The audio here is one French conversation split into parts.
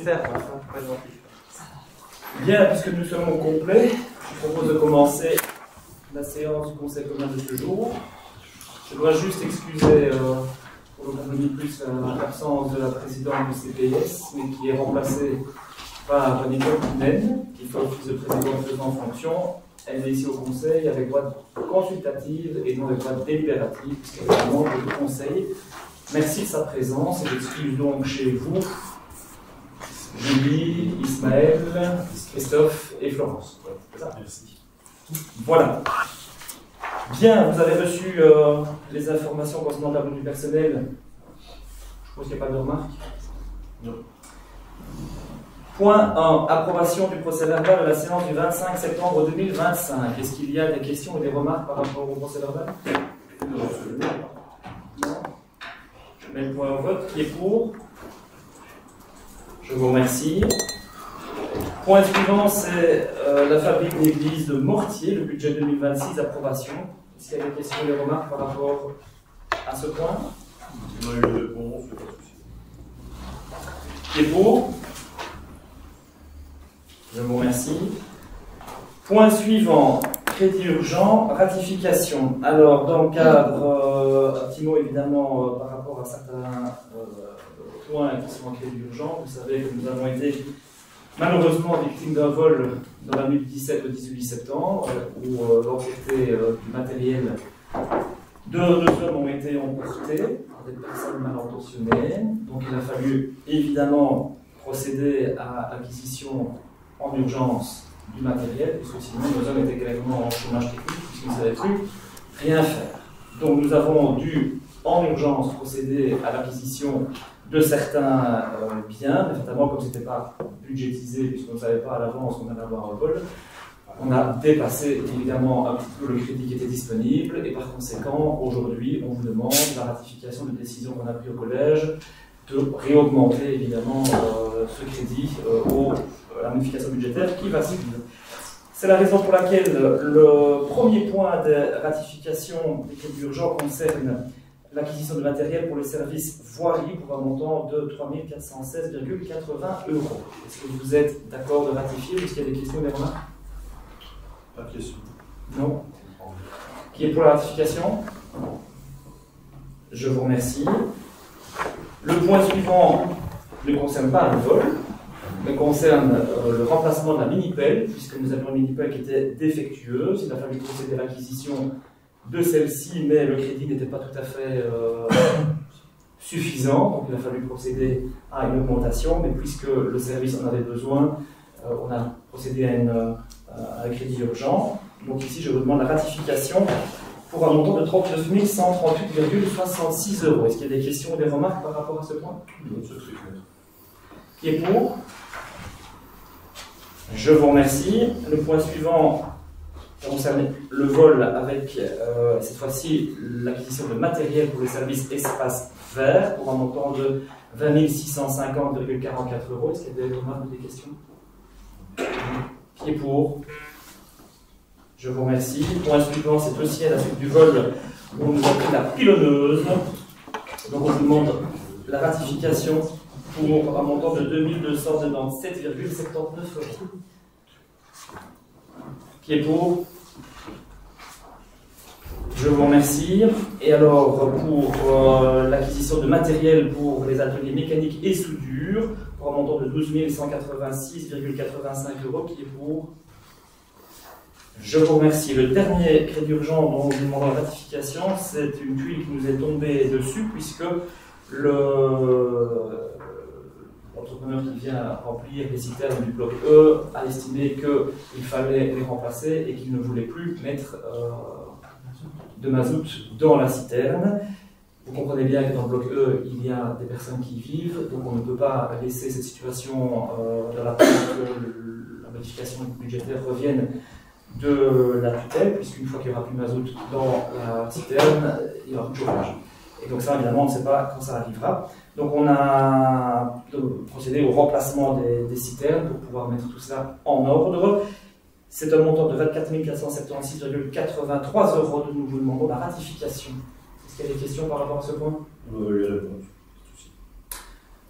nécessaire. Bien, puisque nous sommes au complet, je propose de commencer la séance du Conseil commun de ce jour. Je dois juste excuser pour le convenu plus l'absence de la présidente du CPS, mais qui est remplacée par Nicole Pounen, qui fait office de présidente en fonction. Elle est ici au Conseil avec voix consultative et non avec voix délibérative, puisqu'elle est membre du Conseil. Merci de sa présence et j'excuse donc chez vous Julie, Ismaël, Christophe et Florence. C'est ça. Merci. Voilà. Bien, vous avez reçu les informations concernant le tableau du personnel. Je suppose qu'il n'y a pas de remarques. Non. Point 1. Approbation du procès verbal de la séance du 25 septembre 2025. Est-ce qu'il y a des questions ou des remarques par rapport au procès verbal? Non. Je mets le point au vote. Qui est pour? Je vous remercie. Point suivant, c'est la fabrique d'église de Mortier, le budget 2026, approbation. Est-ce qu'il y a des questions ou des remarques par rapport à ce point? On a eu une réponse, pas de souci. Qui est pour? Je vous remercie. Point suivant, crédit urgent, ratification. Alors, dans le cadre, un petit mot évidemment par rapport à certains points qui sont en crédit urgent. Vous savez que nous avons été malheureusement victimes d'un vol dans la nuit du 17 au 18 septembre, où l'entièreté du matériel de deux hommes ont été emportés par des personnes mal intentionnées. Donc il a fallu évidemment procéder à l'acquisition en urgence du matériel, puisque sinon nos hommes étaient clairement en chômage technique, puisqu'ils ne savaient plus rien faire. Donc nous avons dû en urgence procéder à l'acquisition de certains biens, mais notamment comme ce n'était pas budgétisé, puisqu'on ne savait pas à l'avance qu'on allait avoir un vol, on a dépassé évidemment un petit peu le crédit qui était disponible, et par conséquent, aujourd'hui, on vous demande la ratification de décision qu'on a prise au collège, de réaugmenter évidemment ce crédit la modification budgétaire qui va suivre. C'est la raison pour laquelle le premier point de ratification des crédits urgents concerne l'acquisition de matériel pour le service voirie pour un montant de 3 416,80 €. Est-ce que vous êtes d'accord de ratifier? Est-ce qu'il y a des questions, des remarques? Pas de question. Non. Qui est pour la ratification? Je vous remercie. Le point suivant ne concerne pas le vol, mais concerne le remplacement de la mini-pelle, puisque nous avions une mini-pelle qui était défectueuse. Il a fallu procéder à l'acquisition de celle-ci, mais le crédit n'était pas tout à fait suffisant, donc il a fallu procéder à une augmentation, mais puisque le service en avait besoin, on a procédé à un crédit urgent. Donc ici, je vous demande la ratification pour un montant de 39 138,66 €. Est-ce qu'il y a des questions ou des remarques par rapport à ce point? Non, c'est très clair. Qui est pour? Je vous remercie. Le point suivant concerne le vol avec, cette fois-ci, l'acquisition de matériel pour le service espace vert pour un montant de 20 650,44 €. Est-ce qu'il y a des remarques ou des questions? Qui est pour? Je vous remercie. Point suivant, c'est aussi à la suite du vol où on nous a pris la pilonneuse. Donc on vous demande la ratification pour un montant de 2297,79 €. Qui est pour? Je vous remercie. Et alors, pour l'acquisition de matériel pour les ateliers mécaniques et soudure, pour un montant de 12 186,85 €, qui est pour? Je vous remercie. Le dernier crédit urgent dont je demande la ratification, c'est une tuile qui nous est tombée dessus, puisque l'entrepreneur qui vient remplir les citernes du bloc E a estimé qu'il fallait les remplacer et qu'il ne voulait plus mettre de mazout dans la citerne. Vous comprenez bien que dans le bloc E, il y a des personnes qui y vivent, donc on ne peut pas laisser cette situation dans la que la modification budgétaire revienne de la tutelle, puisqu'une fois qu'il n'y aura plus de mazout dans la citerne, il y aura plus de chauffage. Et donc ça, évidemment, on ne sait pas quand ça arrivera. Donc on a procédé au remplacement des citernes pour pouvoir mettre tout ça en ordre. C'est un montant de 24 476,83 € dont nous vous demandons la ratification. Est-ce qu'il y a des questions par rapport à ce point? Il y a la réponse.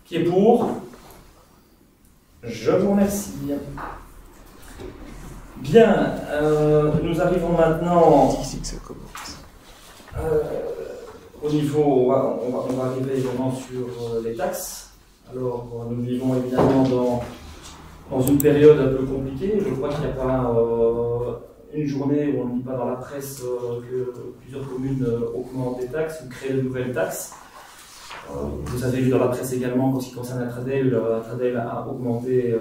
Qui est pour? Je vous remercie. Bien, nous arrivons maintenant au niveau, on va arriver évidemment sur les taxes. Alors, nous vivons évidemment dans une période un peu compliquée. Je crois qu'il n'y a pas une journée où on ne lit pas dans la presse que plusieurs communes augmentent des taxes ou créent de nouvelles taxes. Vous avez vu dans la presse également qu'en ce qui concerne la Tradel a augmenté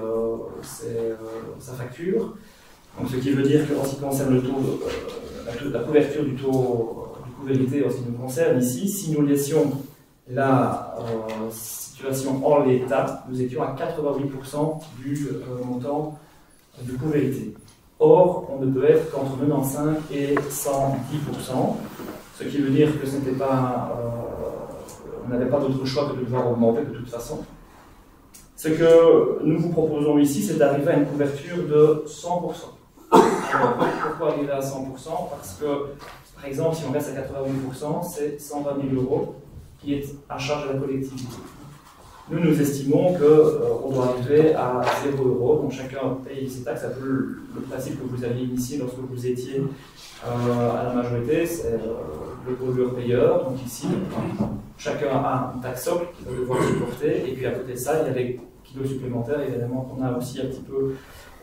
sa facture. Donc, ce qui veut dire qu'en ce qui concerne le taux, la couverture du taux de vérité en ce qui nous concerne ici, si nous laissions la situation en l'état, nous étions à 88% du montant du coût vérité. Or, on ne peut être qu'entre 95 et 110%, ce qui veut dire que ce n'était pas, on n'avait pas d'autre choix que de devoir augmenter de toute façon. Ce que nous vous proposons ici, c'est d'arriver à une couverture de 100%. Alors, pourquoi arriver à 100%? Parce que, par exemple, si on reste à 88%, c'est 120 000 € qui est à charge de la collectivité. Nous estimons qu'on doit arriver à 0 €, donc chacun paye ses taxes. C'est un peu le principe que vous aviez initié lorsque vous étiez à la majorité, c'est le pollueur-payeur. Donc ici, chacun a une taxe socle qu'il va devoir supporter, et puis à côté de ça, il y a les kilos supplémentaires, évidemment, qu'on a aussi un petit peu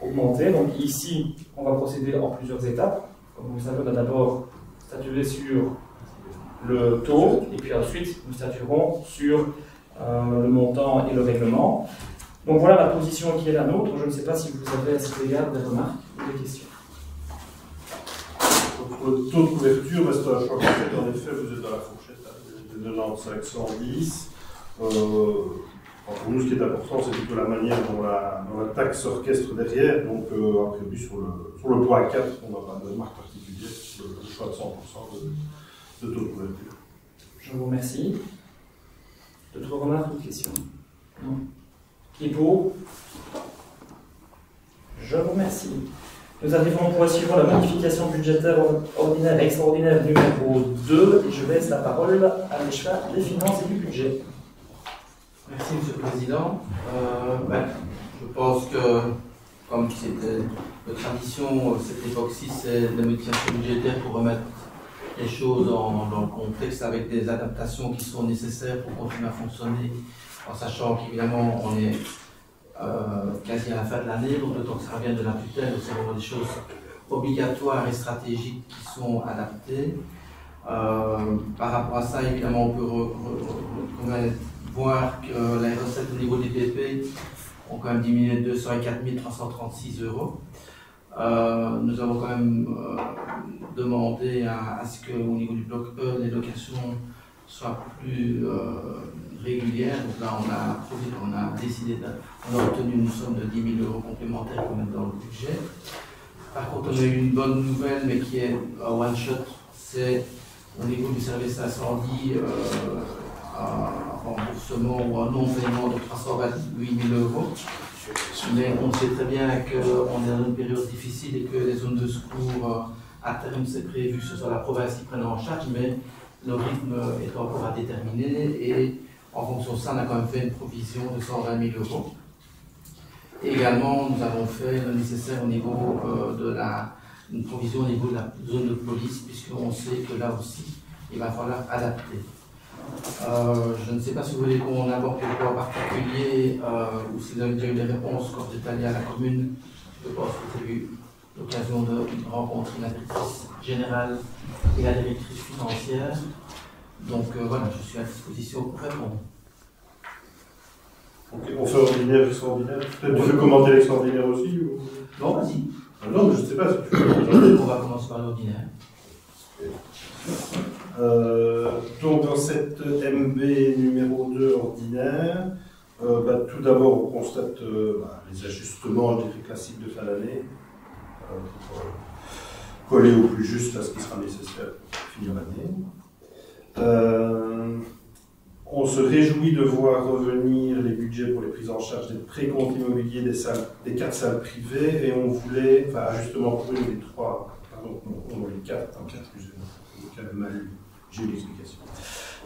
augmenté. Donc ici, on va procéder en plusieurs étapes. Comme vous le savez, on a d'abord statué sur le taux, et puis ensuite, nous statuerons sur le montant et le règlement. Donc voilà la position qui est la nôtre. Je ne sais pas si vous avez à cet égard des remarques ou des questions. Pour le taux de couverture, c'est un choix concret. En effet, vous êtes dans la fourchette de 95-110. Pour nous, ce qui est important, c'est plutôt la manière dont la taxe s'orchestre derrière. Donc, a priori, sur le point 4, on n'a pas de remarque particulière sur le choix de 100% de taux de couverture. Je vous remercie. D'autres remarques ou questions? Non. Qui est pour? Je vous remercie. Nous arrivons pour suivre la modification budgétaire ordinaire et extraordinaire numéro 2. Et je laisse la parole à l'échelle des finances et du budget. Merci, Monsieur le Président. Je pense que, comme c'était de tradition, cette époque-ci, c'est la modification budgétaire pour remettre les choses dans le contexte avec des adaptations qui sont nécessaires pour continuer à fonctionner, en sachant qu'évidemment, on est quasi à la fin de l'année, donc le temps que ça revienne de la tutelle, c'est vraiment des choses obligatoires et stratégiques qui sont adaptées. Par rapport à ça, évidemment, on peut voir que les recettes au niveau des PP ont quand même diminué de 204 336 €. Nous avons quand même demandé à ce qu'au niveau du bloc E, les locations soient plus régulières. Donc là, on a obtenu une somme de 10 000 € complémentaires quand même dans le budget. Par contre, on a eu une bonne nouvelle, mais qui est un one-shot, c'est au niveau du service incendie, un remboursement ou un non-paiement de 328 000 €. Mais on sait très bien qu'on est dans une période difficile et que les zones de secours, à terme, c'est prévu que ce soit la province qui prenne en charge, mais le rythme est encore à déterminer. Et en fonction de ça, on a quand même fait une provision de 120 000 €. Et également, nous avons fait le nécessaire au niveau une provision au niveau de la zone de police, puisqu'on sait que là aussi, il va falloir adapter. Je ne sais pas si vous voulez qu'on aborde quelque chose en particulier ou si vous avez déjà eu des réponses quand vous êtes allé à la commune. Je pense que vous avez eu l'occasion de rencontrer la directrice générale et la directrice financière. Donc voilà, je suis à disposition pour répondre. Ok, on fait ordinaire, extraordinaire. Peut-être tu veux commenter l'extraordinaire aussi ou... Non, vas-y. Non, mais je ne sais pas si tu veux. On va commencer par l'ordinaire. Donc dans cette MB numéro 2 ordinaire, tout d'abord on constate les ajustements classiques de fin d'année pour coller au plus juste à ce qui sera nécessaire pour finir l'année. On se réjouit de voir revenir les budgets pour les prises en charge des précomptes immobiliers des 4 salles privées, et on voulait, ajustement pour une des 3, pardon, non, les 4, excusez-moi, j'ai mal lu. J'ai une explication.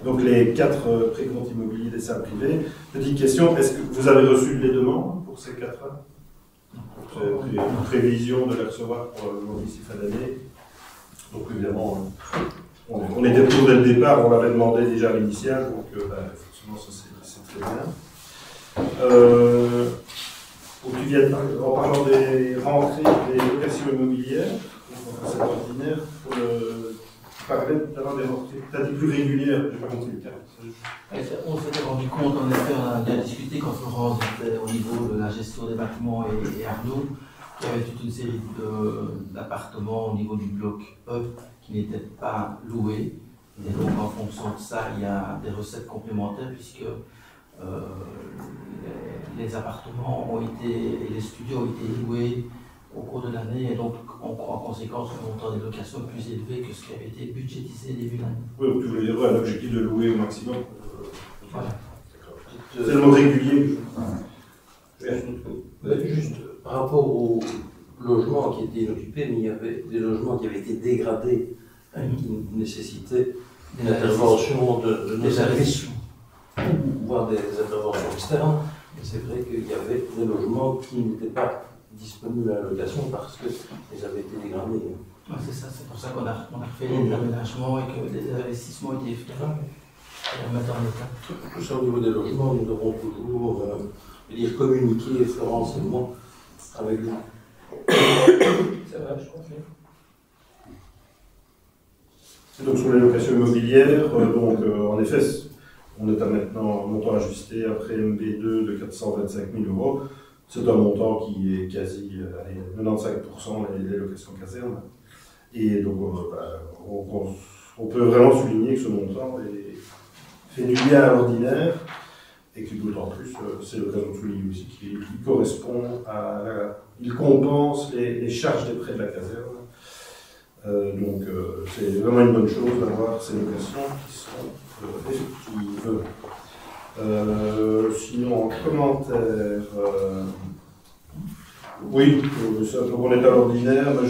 Donc les 4 précomptes immobiliers des salles privées. Petite question, est-ce que vous avez reçu les demandes pour ces 4-là? J'ai une prévision de les recevoir probablement d'ici fin d'année. Donc évidemment, on était pour dès le départ, on l'avait demandé déjà à l'initial, donc forcément ça c'est très bien. Donc tu viens en parlant des rentrées des locations immobilières, donc c'est ordinaire, pour tu parlais d'avoir des rentrées peut-être plus régulières, je n'ai pas compris le cas. On s'était rendu compte, en effet, on a bien discuté quand Florence était au niveau de la gestion des bâtiments et Arnaud, qu'il y avait toute une série d'appartements au niveau du bloc E qui n'étaient pas loués. Et donc en fonction de ça, il y a des recettes complémentaires puisque les appartements ont été, et les studios ont été loués au cours de l'année et donc en conséquence le montant des locations est plus élevé que ce qui avait été budgétisé début d'année. Oui, donc tu voulais dire un objectif de louer au maximum. Voilà. C'est le mot régulier. Juste par rapport aux logements qui étaient inoccupés, mais il y avait des logements qui avaient été dégradés, qui nécessitaient une intervention de nos services, voire des interventions externes. Et c'est vrai qu'il y avait des logements qui n'étaient pas disponibles à la location parce qu'ils avaient été dégradés. Ouais, c'est ça, c'est pour ça qu'on a refait les aménagements et que les investissements ont été faits et remettre en état. Tout ça au niveau des logements, nous devrons toujours communiquer, Florence et moi, avec vous. C'est vrai, je confirme. Donc sur les locations immobilières, en effet, on est à maintenant un montant ajusté après MB2 de 425 000 €. C'est un montant qui est quasi 95% les locations casernes. Et donc on peut vraiment souligner que ce montant fait du bien à l'ordinaire et que d'autant plus, c'est l'occasion de souligner aussi qu'il correspond il compense les charges des prêts de la caserne. C'est vraiment une bonne chose d'avoir ces locations qui sont effectives. Sinon, en commentaire, oui, on est à l'ordinaire, mais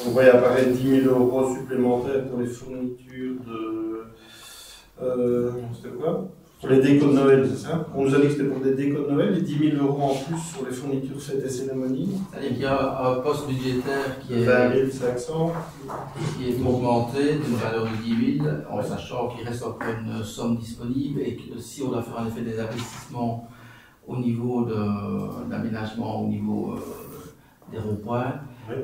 on voyait apparaître 10 000 € supplémentaires pour les fournitures c'était quoi? Pour les décos de Noël, c'est ça? On nous a dit que c'était pour des décos de Noël, et 10 000 € en plus sur les fournitures fêtes et cérémonies. C'est-à-dire qu'il y a un poste budgétaire qui est 20 500. Qui est augmenté d'une valeur de 10 000, en sachant qu'il reste encore une somme disponible et que si on doit faire en effet des investissements au niveau de l'aménagement, au niveau des ronds-points, Oui.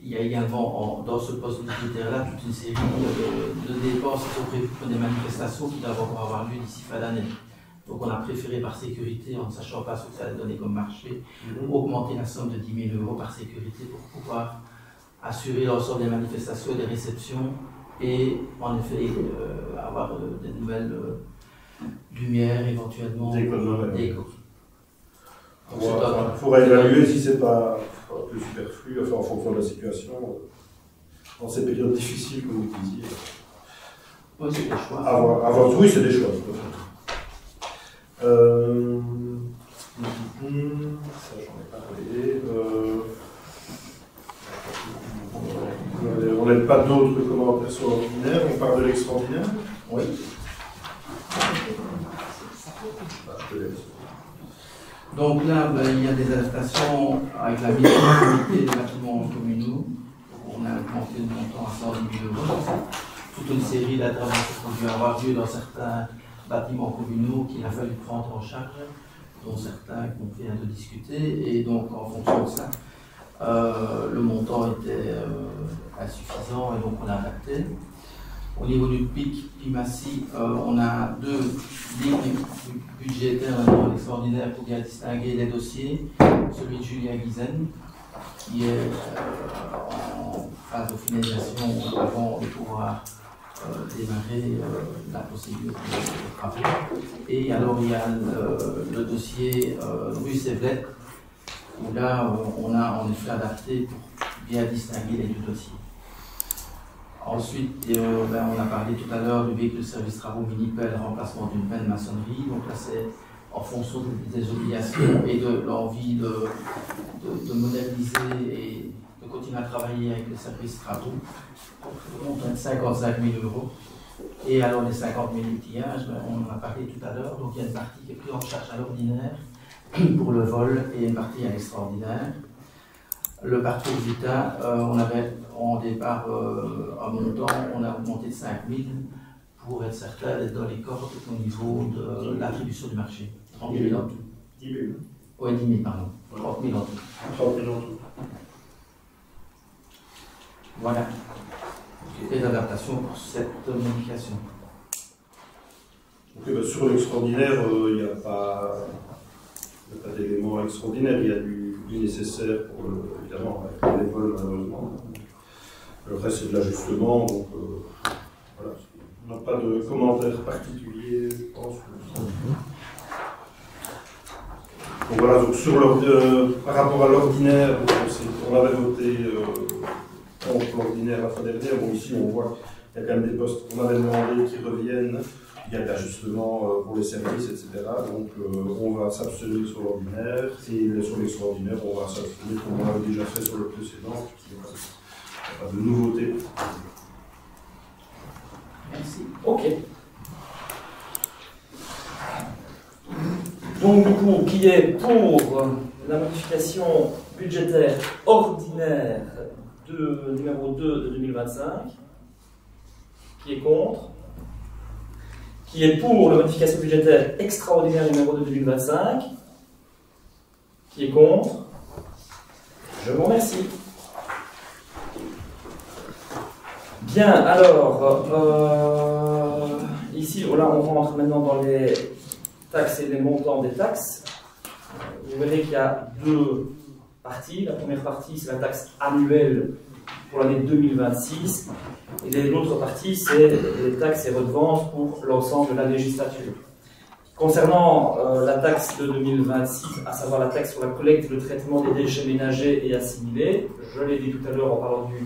il y a également dans ce poste budgétaire-là toute une série de dépenses qui sont prévues pour des manifestations qui doivent encore avoir lieu d'ici fin d'année. Donc on a préféré par sécurité, en ne sachant pas ce que ça allait donner comme marché, augmenter la somme de 10 000 € par sécurité pour pouvoir assurer l'ensemble des manifestations et des réceptions et en effet avoir des nouvelles lumières éventuellement. Déco. Il faudra évaluer si c'est pas un peu superflu, en fonction de la situation, dans ces périodes difficiles, comme vous disiez. Oui, c'est des choix. Oui, c'est des choix. Ça, j'en ai parlé. On n'a pas d'autres commentaires sur l'ordinaire, on parle de l'extraordinaire. Oui. Je te laisse. Donc là, il y a des adaptations avec la mise en activité des bâtiments communaux. On a augmenté le montant à 110 000 €. Toute une série d'interventions qui ont dû avoir lieu dans certains bâtiments communaux qu'il a fallu prendre en charge, dont certains qu'on vient de discuter. Et donc, en fonction de ça, le montant était insuffisant et donc on a adapté. Au niveau du PIC PIMACI, on a 2 lignes budgétaires dans l'extraordinaire pour bien distinguer les dossiers. Celui de Julien Guizen, qui est en phase de finalisation avant de pouvoir démarrer la procédure de travaux. Et alors il y a le dossier rue Sévlette, où là on a en effet adapté pour bien distinguer les 2 dossiers. Ensuite, on a parlé tout à l'heure du véhicule de service travaux mini-pelle, remplacement d'une pelle maçonnerie. Donc là, c'est en fonction des obligations et de l'envie de moderniser et de continuer à travailler avec les services travaux. On monte à 55 000 €. Et alors les 50 000 outillages, ben, on en a parlé tout à l'heure, donc il y a une partie qui est prise en charge à l'ordinaire pour le vol et une partie à l'extraordinaire. Le parcours Vita, on avait en départ un montant, on a augmenté de 5 000 pour être certain d'être dans les cordes au niveau de l'attribution du marché. 30 000 en tout. 10 000. Oui, 10 000, pardon. 30 000 en tout. 30 000 en tout. Voilà. Et l'adaptation pour cette modification. Donc, sur l'extraordinaire, il n'y a pas d'éléments extraordinaires, il y a du nécessaire pour évidemment avec les vols malheureusement. Le reste c'est de l'ajustement, donc voilà. On n'a pas de commentaires particuliers, je pense. Donc voilà, donc par rapport à l'ordinaire, on avait voté contre l'ordinaire la fois dernière. Bon, ici on voit qu'il y a quand même des postes qu'on avait demandé qui reviennent. Il y a de l'ajustement pour les services, etc. Donc on va s'abstenir sur l'ordinaire et sur l'extraordinaire, on va s'abstenir comme on l'avait déjà fait sur le précédent. Il n'y a pas de nouveauté. Merci. Ok. Donc, du coup, qui est pour la modification budgétaire ordinaire numéro 2 de 2025? Qui est contre? Qui est pour la modification budgétaire extraordinaire numéro 2 de 2025? Qui est contre? Je vous remercie. Bien, alors, ici, là, on rentre maintenant dans les taxes et les montants des taxes. Vous verrez qu'il y a deux parties. La première partie, c'est la taxe annuelle pour l'année 2026. Et l'autre partie, c'est les taxes et redevances pour l'ensemble de la législature. Concernant la taxe de 2026, à savoir la taxe sur la collecte et le traitement des déchets ménagers et assimilés, je l'ai dit tout à l'heure en parlant du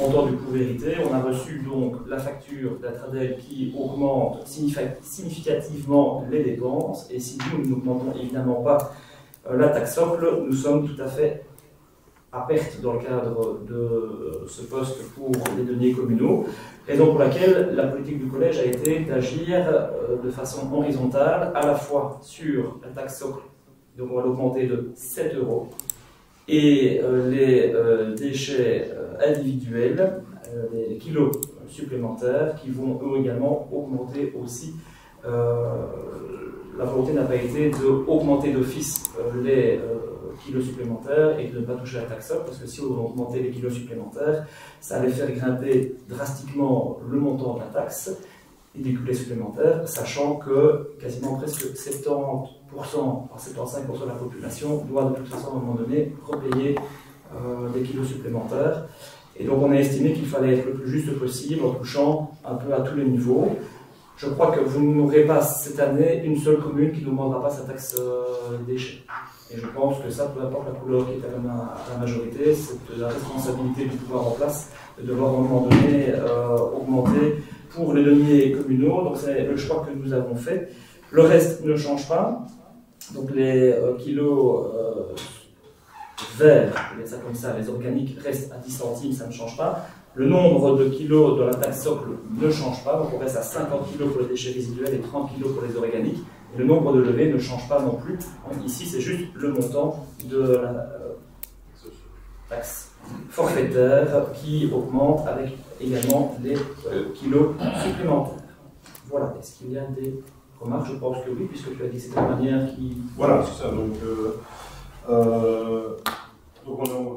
montant du coût vérité, on a reçu donc la facture d'Atradel qui augmente significativement les dépenses, et si nous n'augmentons évidemment pas la taxe socle, nous sommes tout à fait à perte dans le cadre de ce poste pour les deniers communaux, raison pour laquelle la politique du collège a été d'agir de façon horizontale, à la fois sur la taxe socle, donc on va l'augmenter de 7 €, et les déchets individuels, les kilos supplémentaires, qui vont eux également augmenter aussi. La volonté n'a pas été d'augmenter d'office les kilos supplémentaires et de ne pas toucher la taxe socle, parce que si on augmentait les kilos supplémentaires, ça allait faire grimper drastiquement le montant de la taxe et des coûts supplémentaires, sachant que quasiment presque 70%, voire 75% de la population doit de toute façon à un moment donné repayer des kilos supplémentaires. Et donc on a estimé qu'il fallait être le plus juste possible en touchant un peu à tous les niveaux. Je crois que vous n'aurez pas cette année une seule commune qui ne demandera pas sa taxe déchets. Et je pense que ça, peu importe la couleur qui est à la majorité, c'est la responsabilité du pouvoir en place de devoir à un moment donné augmenter pour les deniers communaux. Donc c'est le choix que nous avons fait. Le reste ne change pas. Donc les kilos verts, on va dire ça comme ça, les organiques restent à 10 centimes, ça ne change pas. Le nombre de kilos de la taxe socle ne change pas, donc on reste à 50 kilos pour les déchets résiduels et 30 kilos pour les organiques. Et le nombre de levées ne change pas non plus. Donc ici, c'est juste le montant de la taxe forfaitaire qui augmente avec également les kilos supplémentaires. Voilà, est-ce qu'il y a des remarques? Je pense que oui, puisque tu as dit que c'était la manière qui... Voilà, c'est ça. Donc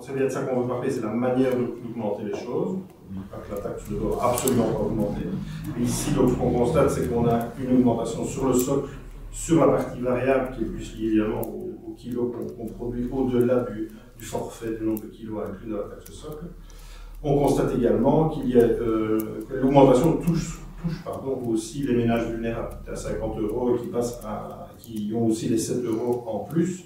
c'est bien de ça qu'on veut parler, c'est la manière d'augmenter les choses. N'oublie pas que la taxe ne doit absolument pas augmenter. Et ici, donc, ce qu'on constate, c'est qu'on a une augmentation sur le socle, sur la partie variable, qui est plus liée évidemment au kilo qu'on produit au-delà du forfait du nombre de kilos inclus dans la taxe socle. On constate également qu'il y a que l'augmentation touche aussi les ménages vulnérables, qui est à 50 € et qui ont aussi les 7 € en plus.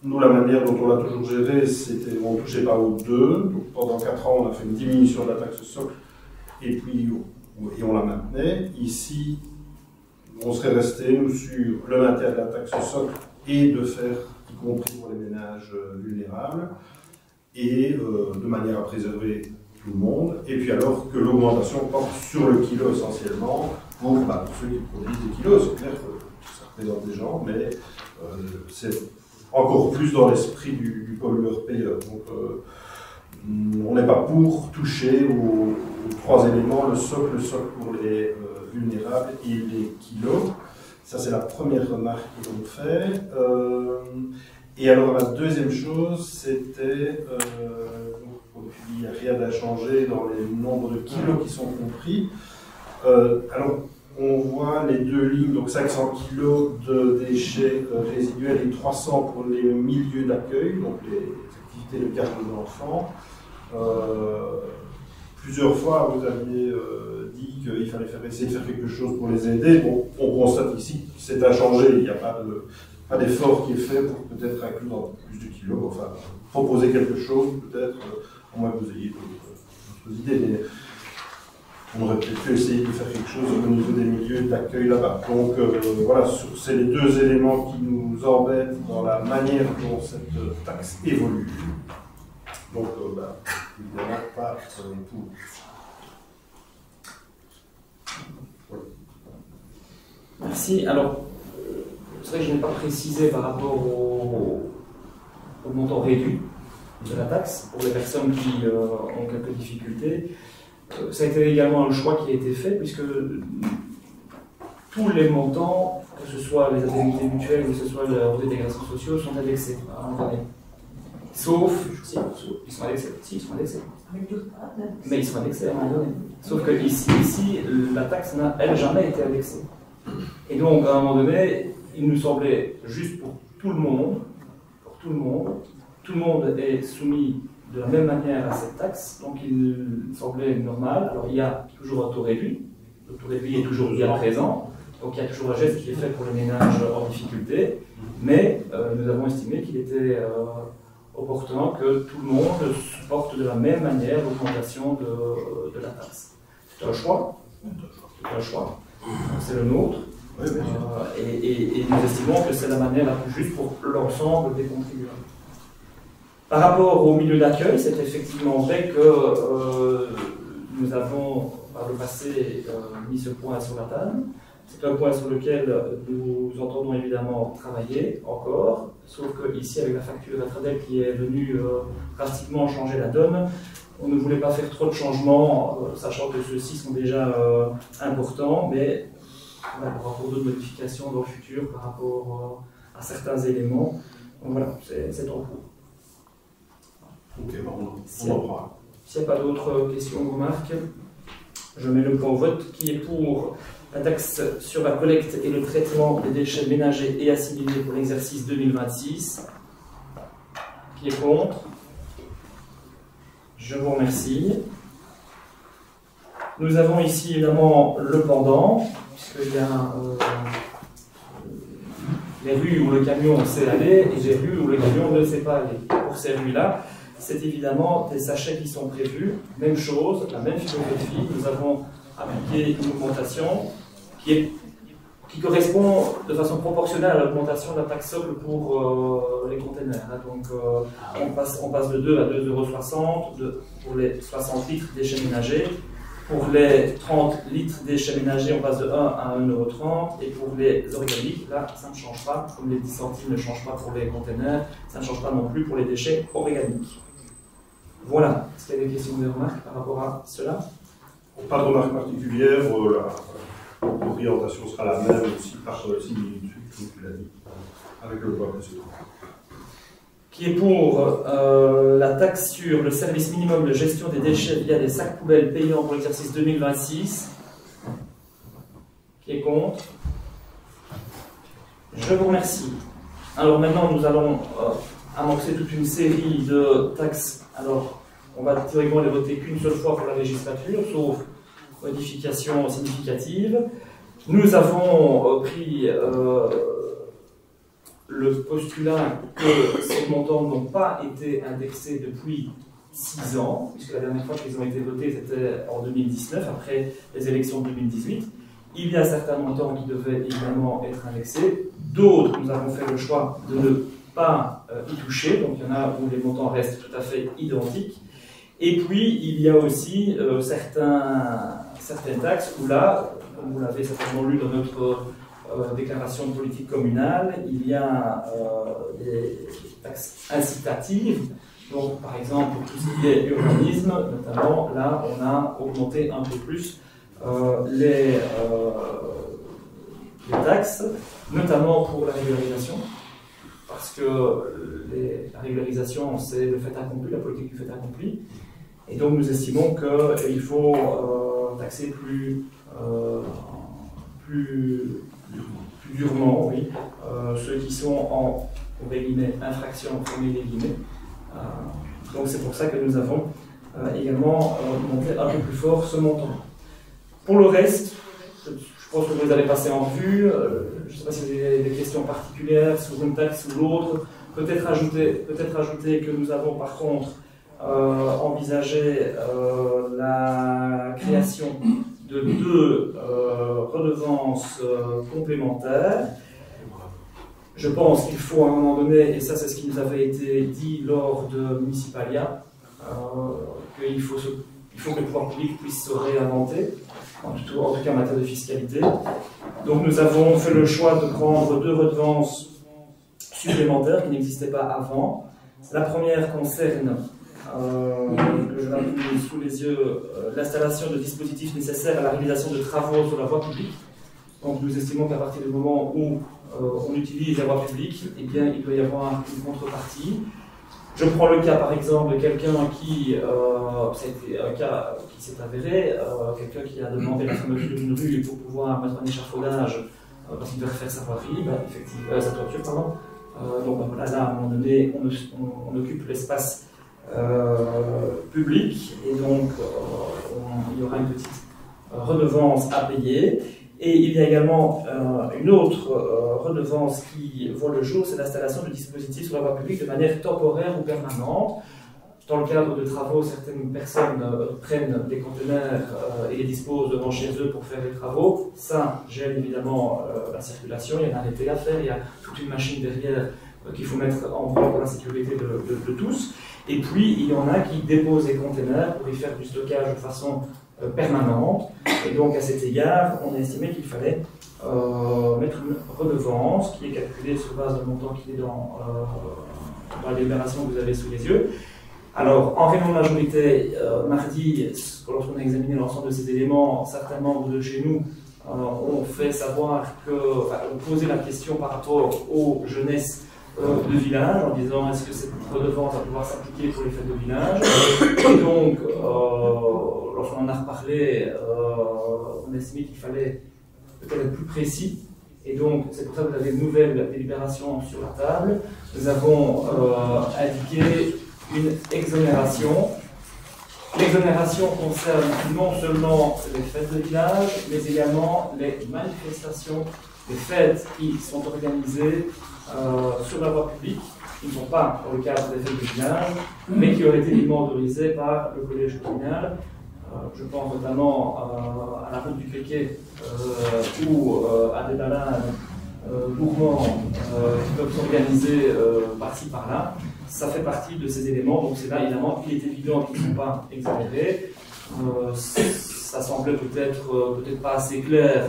Nous, la manière dont on l'a toujours géré, c'était on ne touchait pas aux deux. Donc, pendant 4 ans, on a fait une diminution de la taxe socle et puis on la maintenait. Ici, on serait resté, nous, sur le maintien de la taxe socle et de faire, y compris pour les ménages vulnérables, et de manière à préserver tout le monde, et puis alors que l'augmentation porte sur le kilo essentiellement, pour ceux qui produisent des kilos. C'est clair que ça représente des gens, mais c'est encore plus dans l'esprit du pollueur-payeur. Donc on n'est pas pour toucher aux trois éléments, le socle pour les vulnérables et les kilos. Ça, c'est la première remarque qu'ils ont fait. Et alors, la deuxième chose, c'était, il n'y a rien à changer dans les nombres de kilos qui sont compris. Alors, on voit les deux lignes, donc 500 kilos de déchets résiduels et 300 pour les milieux d'accueil, donc les activités de garde d'enfants. Plusieurs fois, vous aviez dit qu'il fallait essayer de faire quelque chose pour les aider. Bon, on constate ici que c'est inchangé, il n'y a pas d'effort qui est fait pour peut-être inclure dans plus de kilos, enfin, proposer quelque chose, peut-être, au moins que vous ayez d'autres idées, mais on aurait peut-être pu essayer de faire quelque chose au niveau des milieux d'accueil là-bas. Donc voilà, c'est les deux éléments qui nous embêtent dans la manière dont cette taxe évolue. Donc, évidemment, pas pour. Voilà. Merci. Alors, c'est vrai que je n'ai pas précisé par rapport au montant réduit de la taxe pour les personnes qui ont quelques difficultés. Ça a été également un choix qui a été fait, puisque tous les montants, que ce soit les indemnités mutuelles ou que ce soit les revenus d'intégration sociaux, sont indexés à un moment donné. Sauf, si, ils sont indexés. Si, ils sont indexés. Mais ils sont indexés à un moment donné. Sauf que ici la taxe n'a, elle, jamais été indexée. Et donc, à un moment donné, il nous semblait juste pour tout le monde, tout le monde est soumis de la même manière à cette taxe, donc il semblait normal. Alors, il y a toujours un taux réduit. Le taux réduit est toujours bien présent. Donc, il y a toujours un geste qui est fait pour les ménages en difficulté. Mais nous avons estimé qu'il était opportun que tout le monde supporte de la même manière l'augmentation de la taxe. C'est un choix. C'est un choix. C'est le nôtre. Et nous estimons que c'est la manière la plus juste pour l'ensemble des contribuables. Par rapport au milieu d'accueil, c'est effectivement vrai que nous avons, par le passé, mis ce point sur la table. C'est un point sur lequel nous entendons évidemment travailler encore, sauf qu'ici, avec la facture Atradel qui est venue drastiquement changer la donne, on ne voulait pas faire trop de changements, sachant que ceux-ci sont déjà importants, mais on aura encore d'autres modifications dans le futur par rapport à certains éléments. Donc voilà, c'est en cours. Ok, on en prend. S'il n'y a pas d'autres questions ou remarques, je mets le point au vote qui est pour la taxe sur la collecte et le traitement des déchets ménagers et assimilés pour l'exercice 2026. Qui est contre? Je vous remercie. Nous avons ici évidemment le pendant, puisqu'il y a les rues où le camion sait aller et les rues où le camion ne sait pas aller. Pour ces rues-là, c'est évidemment des sachets qui sont prévus. Même chose, la même philosophie. Nous avons appliqué une augmentation qui correspond de façon proportionnelle à l'augmentation de la taxe socle pour les containers. Donc on passe de 2 à 2,60 € pour les 60 litres déchets ménagers. Pour les 30 litres déchets ménagers, on passe de 1 à 1,30 €. Et pour les organiques, là, ça ne change pas. Comme les 10 centimes ne changent pas pour les containers, ça ne change pas non plus pour les déchets organiques. Voilà. Est-ce qu'il y a des questions ou des remarques par rapport à cela? Pas de remarques particulières. L'orientation sera la même aussi par similitude, comme tu l'as dit, avec le point précédent. Qui est pour la taxe sur le service minimum de gestion des déchets via des sacs poubelles payants pour l'exercice 2026. Qui est contre? Je vous remercie. Alors maintenant, nous allons amorcer toute une série de taxes. Alors, on va théoriquement les voter qu'une seule fois pour la législature, sauf modification significative. Nous avons pris le postulat que ces montants n'ont pas été indexés depuis 6 ans, puisque la dernière fois qu'ils ont été votés, c'était en 2019, après les élections de 2018. Il y a certains montants qui devaient évidemment être indexés. D'autres, nous avons fait le choix de ne pas y toucher. Donc il y en a où les montants restent tout à fait identiques. Et puis, il y a aussi certaines taxes où là, comme vous l'avez certainement lu dans notre déclaration de politique communale, il y a des taxes incitatives. Donc, par exemple, pour tout ce qui est urbanisme, notamment, là, on a augmenté un peu plus les taxes, notamment pour la régularisation, parce que la régularisation, c'est le fait accompli, la politique du fait accompli. Et donc, nous estimons qu'il faut taxer plus durement, oui, ceux qui sont en infraction, donc c'est pour ça que nous avons également monté un peu plus fort ce montant. Pour le reste, je pense que vous les avez passés en revue. Je ne sais pas si vous avez des questions particulières sur une taxe ou l'autre. Peut-être ajouter que nous avons par contre envisagé la création de 2 redevances complémentaires. Je pense qu'il faut à un moment donné, et ça c'est ce qui nous avait été dit lors de Municipalia, qu'il faut que le pouvoir public puisse se réinventer, en tout cas en matière de fiscalité. Donc nous avons fait le choix de prendre 2 redevances supplémentaires qui n'existaient pas avant. La première concerne, que je l'ai sous les yeux, l'installation de dispositifs nécessaires à la réalisation de travaux sur la voie publique. Donc nous estimons qu'à partir du moment où on utilise la voie publique, eh bien, il doit y avoir une contrepartie. Je prends le cas par exemple de quelqu'un qui, ça a été un cas qui s'est avéré, quelqu'un qui a demandé la fermeture d'une rue pour pouvoir mettre un échafaudage parce qu'il doit refaire sa voirie, effectivement, sa toiture, pardon. Donc voilà, là à un moment donné, on occupe l'espace public et donc il y aura une petite redevance à payer. Et il y a également une autre redevance qui voit le jour, c'est l'installation de dispositifs sur la voie publique de manière temporaire ou permanente. Dans le cadre de travaux, certaines personnes prennent des conteneurs et les disposent devant chez eux pour faire les travaux. Ça gêne évidemment la circulation, il y a un arrêté à faire, il y a toute une machine derrière qu'il faut mettre en voie pour la sécurité de tous. Et puis, il y en a qui déposent des conteneurs pour y faire du stockage de façon permanente. Et donc, à cet égard, on a estimé qu'il fallait mettre une redevance qui est calculée sur base d'un montant qui est dans la délibération que vous avez sous les yeux. Alors, en réunion de majorité, mardi, lorsqu'on a examiné l'ensemble de ces éléments, certains membres de chez nous ont fait savoir ont posé la question par rapport aux jeunesses de village, en disant est-ce que cette redevance va pouvoir s'appliquer pour les fêtes de village. Et donc, lorsqu'on en a reparlé, on a estimé qu'il fallait peut-être être plus précis. Et donc, c'est pour ça que vous avez une nouvelle délibération sur la table. Nous avons indiqué une exonération. L'exonération concerne non seulement les fêtes de village, mais également les manifestations, les fêtes qui sont organisées sur la voie publique, qui ne sont pas dans le cadre des fêtes de village, mais qui auraient été librement autorisées par le collège communal. Je pense notamment à la route du Cléquet ou à des balades gourmands qui peuvent s'organiser par-ci par-là. Ça fait partie de ces éléments, donc c'est là évidemment il est évident qu'ils ne sont pas exonérés. Ça semblait peut-être pas assez clair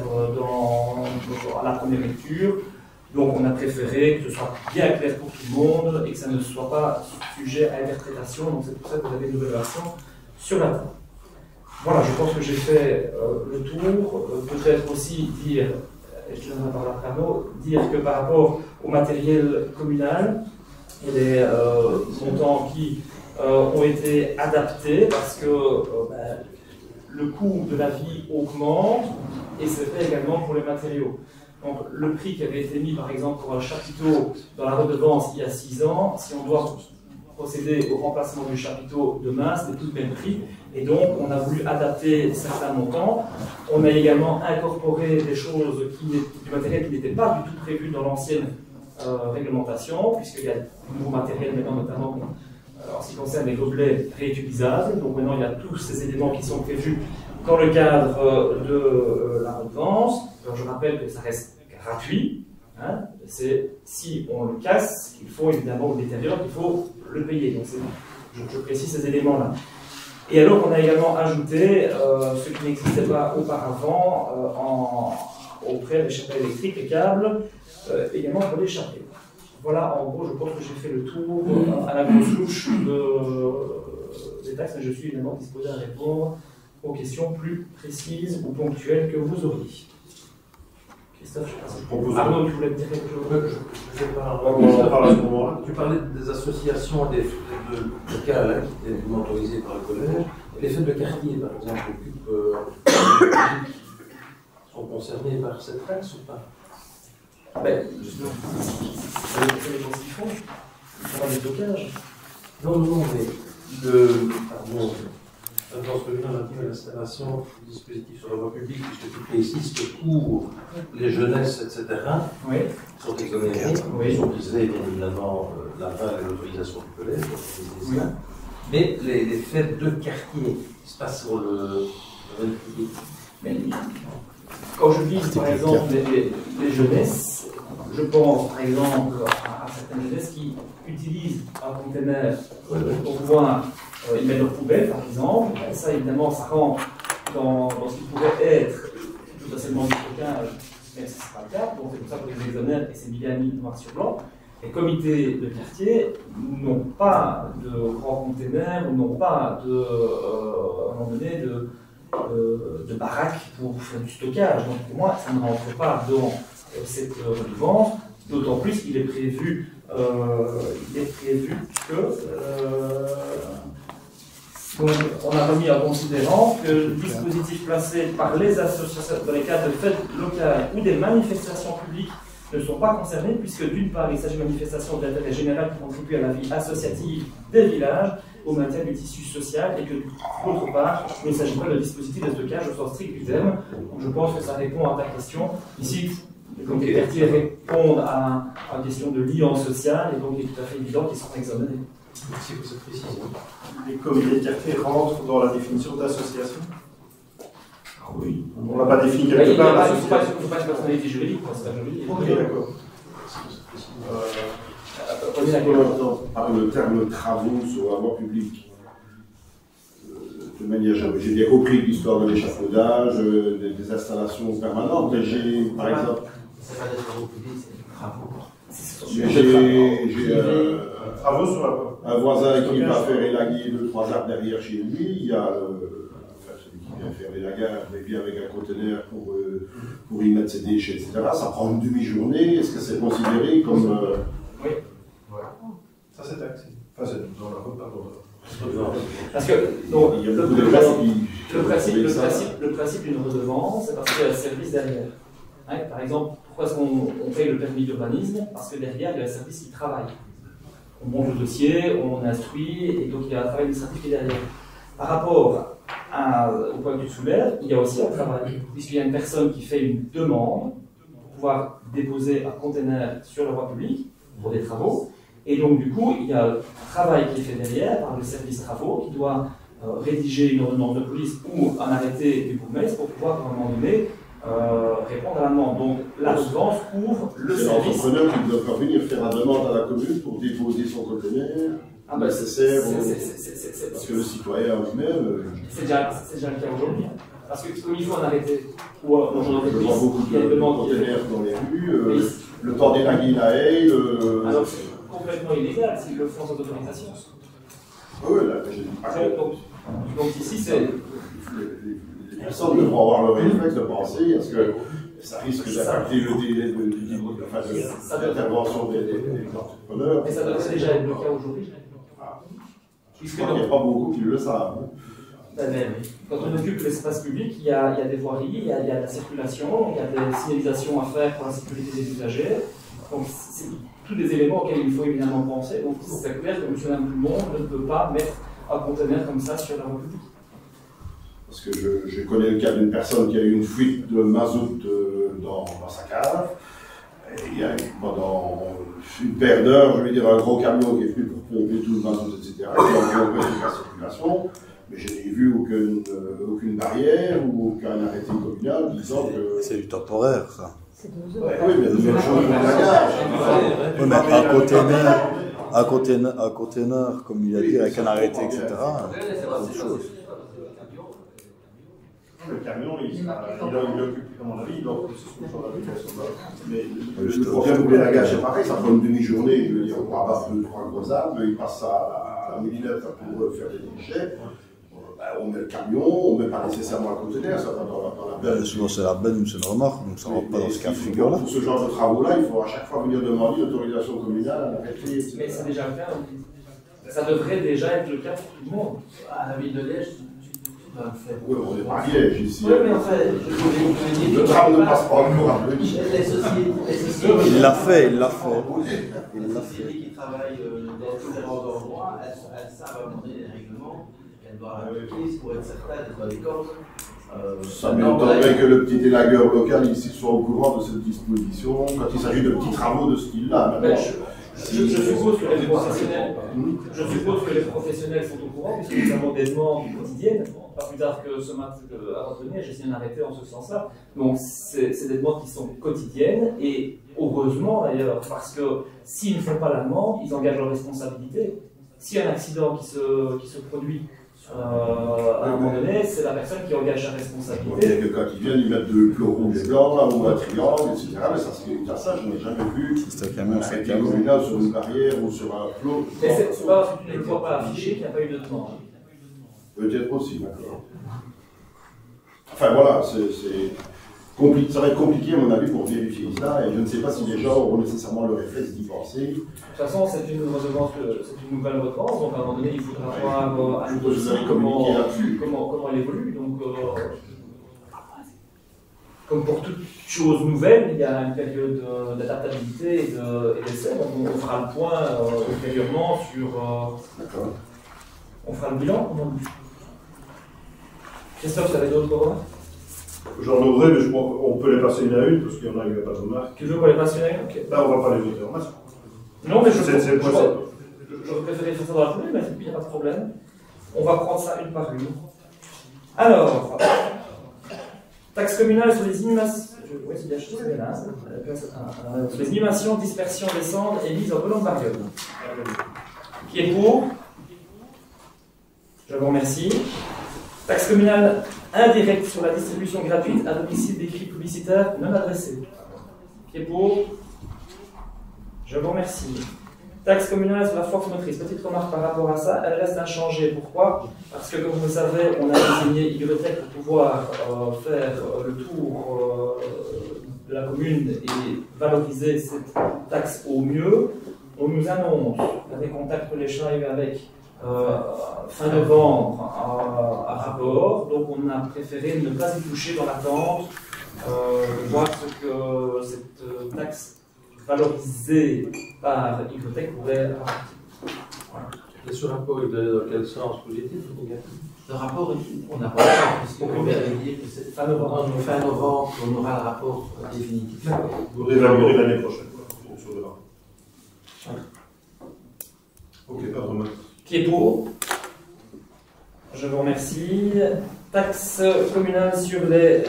à la première lecture, donc on a préféré que ce soit bien clair pour tout le monde et que ça ne soit pas sujet à interprétation, donc c'est pour ça que vous avez une nouvelle version sur la table. Voilà, je pense que j'ai fait le tour. Peut-être aussi dire, et je donnerai la parole à Arnaud, dire que par rapport au matériel communal, il y a des montants qui ont été adaptés parce que le coût de la vie augmente et c'est vrai également pour les matériaux. Donc le prix qui avait été mis par exemple pour un chapiteau dans la redevance il y a 6 ans, si on doit procéder au remplacement du chapiteau demain, c'était tout le même prix. Et donc, on a voulu adapter certains montants. On a également incorporé des choses, du matériel qui n'était pas du tout prévu dans l'ancienne réglementation, puisqu'il y a du nouveau matériel maintenant, notamment en ce qui concerne les gobelets réutilisables. Donc maintenant, il y a tous ces éléments qui sont prévus dans le cadre de la redevance. Alors, je rappelle que ça reste gratuit. Hein, c'est si on le casse, qu'il faut évidemment, au détérieur, qu'il faut le payer. Donc je précise ces éléments-là. Et alors, on a également ajouté ce qui n'existait pas auparavant auprès des chapelles électriques, les câbles, également pour les chapelles. Voilà, en gros, je pense que j'ai fait le tour à la grosse louche des taxes, mais je suis évidemment disposé à répondre aux questions plus précises ou ponctuelles que vous auriez. Christophe, je pense que Arnaud, tu voulais me dire quelque chose? On parle à ce moment-là. Tu parlais des associations locales qui étaient autorisées par le collège. Les fêtes de quartier, par exemple, sont concernés par cette taxe ou pas? Ben, justement, c'est les gens qui font. Ils font des blocages. Non, mais l'agence communale relative à l'installation du dispositif sur la voie publique, puisque tu précises que pour les jeunesses, etc., Oui. sont exonérés, Oui. sont visés bien évidemment l'aval et l'autorisation du collège, Oui. mais les fêtes de quartier qui se passent sur le public. Mais quand je vise par exemple les jeunesses, je pense par exemple à certaines jeunesses qui utilisent un conteneur pour pouvoir y mettre leurs poubelles par exemple. Et ça évidemment ça rentre dans ce qui pourrait être potentiellement du stockage, même si ce n'est pas le cas. Donc c'est pour ça qu'on les exonère et c'est bien mis noir sur blanc. Les comités de quartier n'ont pas de grands conteneurs ou n'ont pas à un moment donné de baraques pour faire du stockage. Donc pour moi, ça ne rentre pas dans cette redevance. D'autant plus qu'il est prévu que on a remis en considérant que le dispositif placé par les associations dans les cadres de fêtes locales ou des manifestations publiques ne sont pas concernés, puisque d'une part, il s'agit de manifestations d'intérêt général qui contribuent à la vie associative des villages, au maintien du tissu social, et que d'autre part, il ne s'agit pas de dispositif de stockage au sens strict du terme. Donc je pense que ça répond à ta question. Ici, les comités de quartier répondent à une question de lien social, et donc il est tout à fait évident qu'ils sont exonérés. Merci pour cette précision. Les comités de quartier rentrent dans la définition d'association? Oui. On n'a pas défini Il quelque n'y a part pas l'association. de personnalité juridique, c'est pas juridique. Ok, d'accord. Prenez la question. Par le terme travaux sur la voie publique, de manière générale, j'ai bien compris l'histoire de l'échafaudage, des installations permanentes, mais j'ai, par exemple, C'est pas des travaux publics, c'est des travaux. j'ai Travaux sur la voie. un voisin qui va faire élaguer 2-3 arbres derrière chez lui, il y a celui qui vient faire l'élaguage, il vient avec un conteneur pour y mettre ses déchets, etc. Ça prend une demi-journée, est-ce que c'est considéré comme... Oui. Voilà. Ça c'est taxé. Enfin, c'est dans la voie, pardon. Parce que donc, il y a beaucoup de gens qui... le principe d'une redevance, c'est parce qu'il y a un service derrière. Hein, par exemple, pourquoi est-ce qu'on paye le permis d'urbanisme? Parce que derrière, il y a un service qui travaille. On monte le dossier, on instruit, et donc il y a un travail administratif qui est derrière. Par rapport au point que tu soulèves, il y a aussi un travail, puisqu'il y a une personne qui fait une demande pour pouvoir déposer un conteneur sur la voie publique pour des travaux. Et donc, du coup, il y a un travail qui est fait derrière par le service travaux qui doit rédiger une ordonnance de police ou un arrêté du bourgmestre pour pouvoir, à un moment donné, répondre à la demande. Donc, la redevance couvre le C'est service. l'entrepreneur qui doit venir faire la demande à la commune pour déposer son conteneur nécessaire, parce que le citoyen lui-même... C'est déjà le cas aujourd'hui. Parce que comme il faut un arrêté ou un ordonnance de Je police, vois beaucoup il y a une de demande qui est conteneurs faite. dans les rues, le temps d'élaguer la haie... Alors, c'est complètement illégal s'ils le font sans autorisation. Oui, là, j'ai dit pas Donc ici, c'est... Les personnes devront avoir le réflexe de penser à ce que ça risque d'impacter le délai d'intervention des entrepreneurs. Mais ça devrait déjà être le cas aujourd'hui. Je crois qu'il n'y a pas beaucoup qui le savent. Quand on occupe l'espace public, il y a des voiries, il y a de la circulation, il y a des signalisations à faire pour la sécurité des usagers. Donc, c'est tous des éléments auxquels il faut évidemment penser. Donc, c'est clair que M. Tout le monde ne peut pas mettre un conteneur comme ça sur la voie publique. Parce que je connais le cas d'une personne qui a eu une fuite de mazout dans sa cave. Et il y a pendant une paire d'heures, je vais dire, un gros camion qui est venu pour pomper tout le mazout, etc. qui a empêché la circulation. Mais je n'ai vu aucune barrière ou aucun arrêté communal disant que... C'est du temporaire, ça. Oui, mais la même chose pour la gare. Oui, mais un conteneur, comme il a dit, avec un arrêté, etc. C'est autre chose. Le camion, il occupe, à mon avis, il occupe ce genre d'application-là. Mais le problème pour les lagages, c'est pareil, ça prend une demi-journée, je veux dire, on abat 2-3 gros arbres, il passe à 1000 litres pour faire des déchets. On met le camion, on ne met pas nécessairement un conteneur, ça va dans la benne. Souvent c'est la benne ou c'est une remorque, donc ça ne rentre pas dans ce cas de figure-là. Pour ce genre de travaux-là, il faut à chaque fois venir demander l'autorisation communale, arrêter, etc. Mais c'est déjà le cas. Ça devrait déjà être le cas pour tout le monde. À la ville de Liège, tu vas le faire. Oui, on n'est pas à Liège ici. Oui, mais en fait, je Le tram ne passe pas encore à Liège. Les sociétés. Il l'a fait, il l'a fait. Les sociétés qui travaillent dans différents endroits, elles savent amender les règlements, elles doivent appliquer pour être certaines dans les cordes. Ça m'étonnerait que le petit élagueur local ici soit au courant de cette disposition quand il s'agit de petits travaux de ce style-là. Je suppose que les professionnels sont au courant, puisque nous avons des demandes quotidiennes. Pas plus tard que ce matin, avant de venir, j'ai signé un arrêté en ce sens-là. Donc, c'est des demandes qui sont quotidiennes, et heureusement d'ailleurs, parce que s'ils ne font pas la demande, ils engagent leur responsabilité. S'il y a un accident qui se produit à un moment donné, c'est la personne qui engage sa responsabilité. Il y a que quand ils viennent, ils mettent de l'eau rouge et blanc, ou un triangle, etc. Mais ça, je n'ai jamais vu. C'est un camion, c'est un arrêté camion. communal sur une barrière ou sur un flot. Mais c'est pas parce que tu ne les vois pas affichés qu'il n'y a pas eu de demande. Peut-être aussi, d'accord. Enfin voilà, ça va être compliqué à mon avis pour vérifier ça, et je ne sais pas si les gens auront nécessairement le réflexe d'y penser. De toute façon, c'est une redevance, c'est une nouvelle redevance, donc à un moment donné, il faudra voir Je suppose que vous avez communiqué là-dessus. comment elle évolue. Donc, comme pour toute chose nouvelle, il y a une période d'adaptabilité et d'essai, donc on fera le point ultérieurement sur. D'accord. On fera le bilan, comme on dit. Christophe, tu avais d'autres remarques? J'en aurais, mais je crois qu'on peut les passer une à une, parce qu'il y en a qui n'ont pas de remarques. Tu veux qu'on les passe une à une? Ok. Là, on ne va pas les voter en masse. Non, mais J'aurais préféré faire ça dans la foulée, mais il n'y a pas de problème. On va prendre ça une par une. Alors, taxe communale sur les inhumations. Oui, c'est bien, je sais là. Sur les inhumations, dispersion des cendres et mise en columbarium. Qui est pour? Je vous remercie. Taxe communale indirecte sur la distribution gratuite à domicile d'écrits publicitaires non adressés. Qui est pour? Je vous remercie. Taxe communale sur la force motrice. Petite remarque par rapport à ça, elle reste inchangée. Pourquoi? Parce que, comme vous le savez, on a désigné YTEC pour pouvoir faire le tour de la commune et valoriser cette taxe au mieux. On nous annonce, avec contact que les gens eu avec fin novembre, un rapport. Donc, on a préféré ne pas y toucher dans l'attente de voir ce que cette taxe valorisé par YTEC pourrait apporter. Voilà. Et ce rapport, il est dans quel sens? Positif ou négatif? Le rapport, on n'a pas le temps, puisque on avait dit que c'est fin novembre, on aura le rapport définitif. Vous réévaluerez l'année prochaine, en fonction de là. Ok, pas de remarques. Qui est pour? Je vous remercie. Taxe communale sur les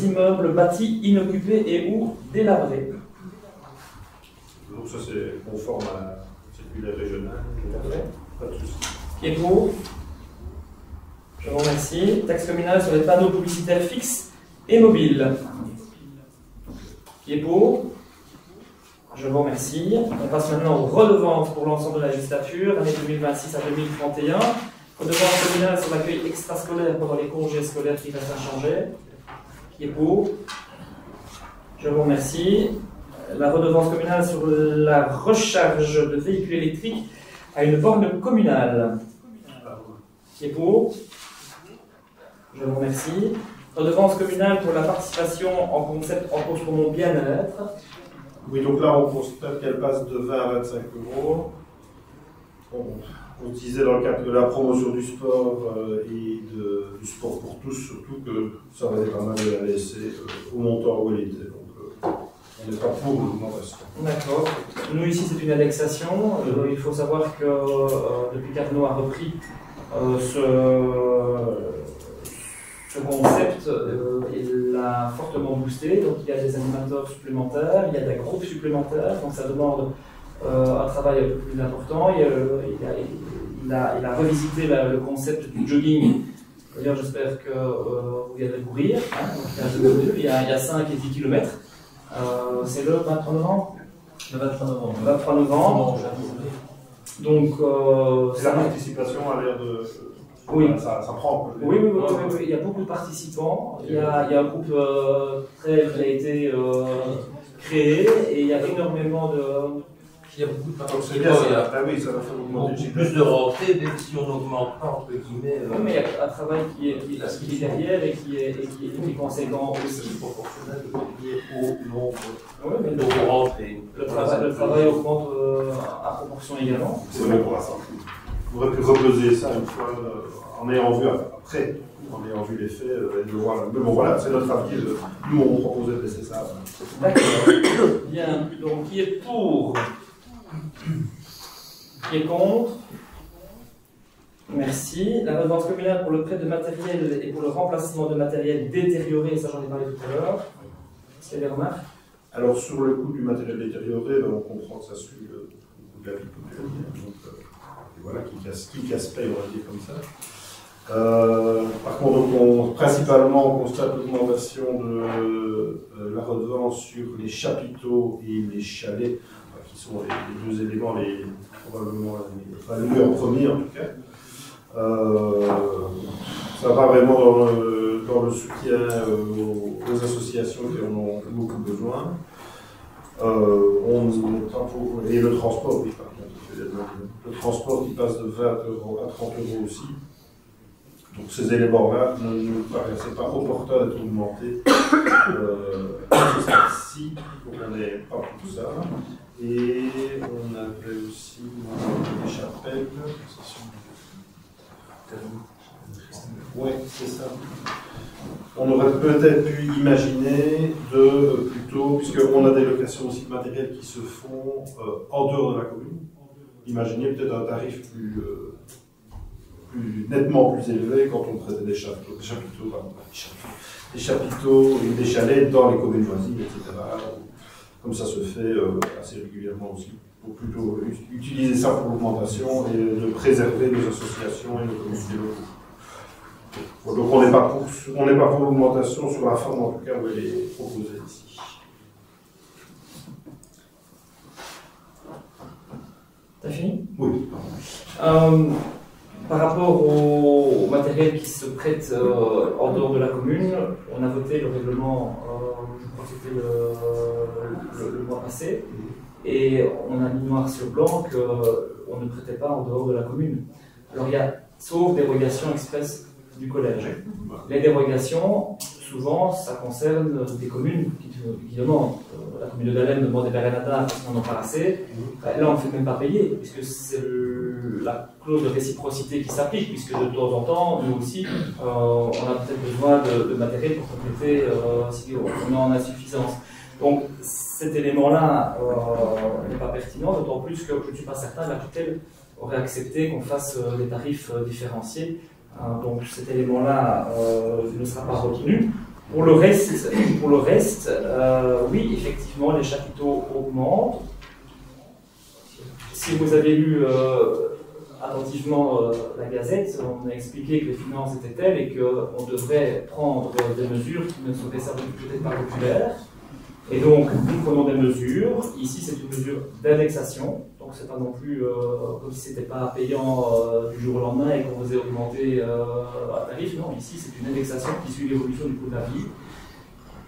immeubles bâtis, inoccupés et ou délabrés. Donc ça c'est conforme à la circulaire régionale. Tout à fait. Pas de souci. Qui est pour? Je vous remercie. Taxe communale sur les panneaux publicitaires fixes et mobiles. Qui est pour? Je vous remercie. On passe maintenant aux redevances pour l'ensemble de la législature, année 2026 à 2031. Redevance communale sur l'accueil extrascolaire pendant les congés scolaires qui restent inchangés. Qui est pour? Je vous remercie. La redevance communale sur la recharge de véhicules électriques à une borne communale. Qui est pour? Je vous remercie. Redevance communale pour la participation en concept en cause pour mon bien-être. Oui, donc là on constate qu'elle passe de 20 à 25 euros. On disait dans le cadre de la promotion du sport et du sport pour tous, surtout que ça valait pas mal de la laisser au montant où elle était. Donc on n'est pas pour l'augmentation. D'accord. Nous ici c'est une indexation. Il faut savoir que depuis qu'Arnaud a repris ce concept, il l'a fortement boosté. Donc il y a des animateurs supplémentaires, il y a des groupes supplémentaires, donc ça demande un travail un peu plus important. Il a revisité le concept du jogging D'ailleurs, j'espère que vous viendrez courir. Hein, donc, il y a 5 et 10 km. C'est le 23 novembre. Le 23 novembre. 23 novembre. Donc, La participation a l'air de... Oui. Ça prend. Oui, il y a beaucoup de participants. Il y a un groupe trail qui a été créé et il y a énormément de... Il y a beaucoup de Donc participants, c'est bien, il y a ah oui, ça va faire augmenter le beaucoup chiffre. plus de rentrées, même si on n'augmente pas, entre guillemets. Oui, mais il y a un travail qui est derrière et qui est conséquent aussi. Proportionnel au nombre Oui, mais de rentrées. le travail augmente à proportion également. C'est vrai pour la santé. On aurait pu reposer ça une fois en ayant vu après, en ayant vu les faits, et de voir. Mais bon, voilà, c'est notre avis. Nous, on proposait de laisser ça. D'accord. Bien. Donc, qui est pour? Qui est contre? Merci. La redevance communale pour le prêt de matériel et pour le remplacement de matériel détérioré, ça j'en ai parlé tout à l'heure. Est-ce qu'il y a des remarques? Alors, sur le coût du matériel détérioré, ben, on comprend que ça suit le coût de la vie populaire. Donc, voilà, qui casse paye, on va dire comme ça. Par contre, donc, principalement, on constate l'augmentation de la redevance sur les chapiteaux et les chalets, qui sont les deux éléments probablement les mieux en premier en tout cas. Ça va vraiment dans le soutien aux associations qui en ont beaucoup besoin. Et le transport, oui, par contre. Le transport qui passe de 20 € à 30 € aussi. Donc ces éléments-là ne nous paraissaient pas opportuns d'être augmentés ci, donc on n'est pas pour ça. Et on avait aussi les chapelles. Oui, c'est ça. On aurait peut-être pu imaginer plutôt, puisqu'on a des locations aussi de matériel qui se font en dehors de la commune, imaginer peut-être un tarif nettement plus élevé quand on traitait des chapiteaux et des chalets dans les communes voisines, etc. Comme ça se fait assez régulièrement aussi, pour plutôt utiliser ça pour l'augmentation et de préserver nos associations et nos communautés locales. Donc on n'est pas pour l'augmentation sur la forme en tout cas où elle est proposée ici. T'as fini? Oui. Par rapport au matériel qui se prête en dehors de la commune, on a voté le règlement, je crois que c'était le mois passé, et on a mis noir sur blanc qu'on ne prêtait pas en dehors de la commune. Alors il y a, sauf dérogation express du collège. Les dérogations, souvent, ça concerne des communes qui demandent. La commune de Dalem demande des Berenata parce qu'on n'en a pas assez. Là, on ne fait même pas payer, puisque c'est la clause de réciprocité qui s'applique, puisque de temps en temps, nous aussi, on a peut-être besoin de matériel pour compléter si on est en insuffisance. Donc, cet élément-là n'est pas pertinent, d'autant plus que je ne suis pas certain, la tutelle aurait accepté qu'on fasse des tarifs différenciés. Donc cet élément-là ne sera pas retenu. Pour le reste, oui, effectivement, les chapiteaux augmentent. Si vous avez lu attentivement la Gazette, on a expliqué que les finances étaient telles et qu'on devrait prendre des mesures qui ne seraient certainement peut-être pas populaires. Et donc, nous prenons des mesures. Ici, c'est une mesure d'indexation. Donc, c'est pas non plus comme si c'était pas payant du jour au lendemain et qu'on faisait augmenter un tarif. Non, ici, c'est une indexation qui suit l'évolution du coût de la vie,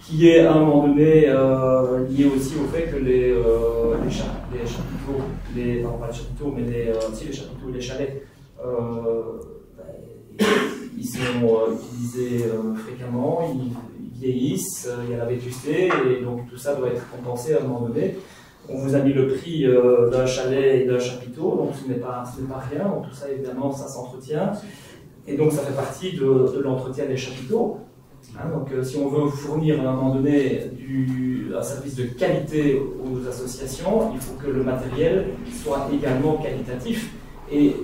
qui est à un moment donné liée aussi au fait que les chapiteaux, pardon, pas les chapiteaux, mais les chapiteaux et les chalets, ils sont utilisés fréquemment, ils vieillissent, il y a la vétusté, et donc tout ça doit être compensé à un moment donné. On vous a mis le prix d'un chalet et d'un chapiteau, donc ce n'est pas rien, donc tout ça évidemment ça s'entretient, et donc ça fait partie de l'entretien des chapiteaux. Hein, donc si on veut fournir à un moment donné un service de qualité aux associations, il faut que le matériel soit également qualitatif, et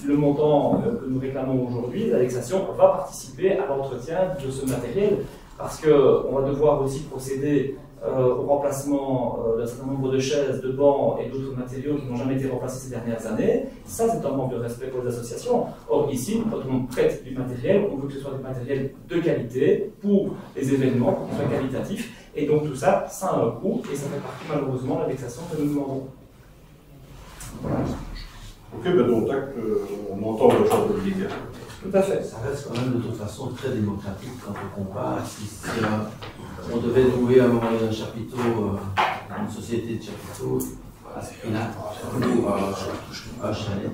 le montant que nous réclamons aujourd'hui, l'indexation, va participer à l'entretien de ce matériel, parce qu'on va devoir aussi procéder au remplacement d'un certain nombre de chaises, de bancs et d'autres matériaux qui n'ont jamais été remplacés ces dernières années. Ça, c'est un manque de respect pour les associations. Or, ici, quand on prête du matériel, on veut que ce soit du matériel de qualité pour les événements, pour qu'il soit qualitatif. Et donc, tout ça, ça a un coût et ça fait partie, malheureusement, de l'indexation que nous demandons. Voilà. Ok, ben donc, on entend le champ politique. Tout à fait. Ça reste quand même de toute façon très démocratique quand on compare. Si on devait louer à un moment donné un chapiteau, une société de chapiteaux, à ce prix-là, ou un chalet.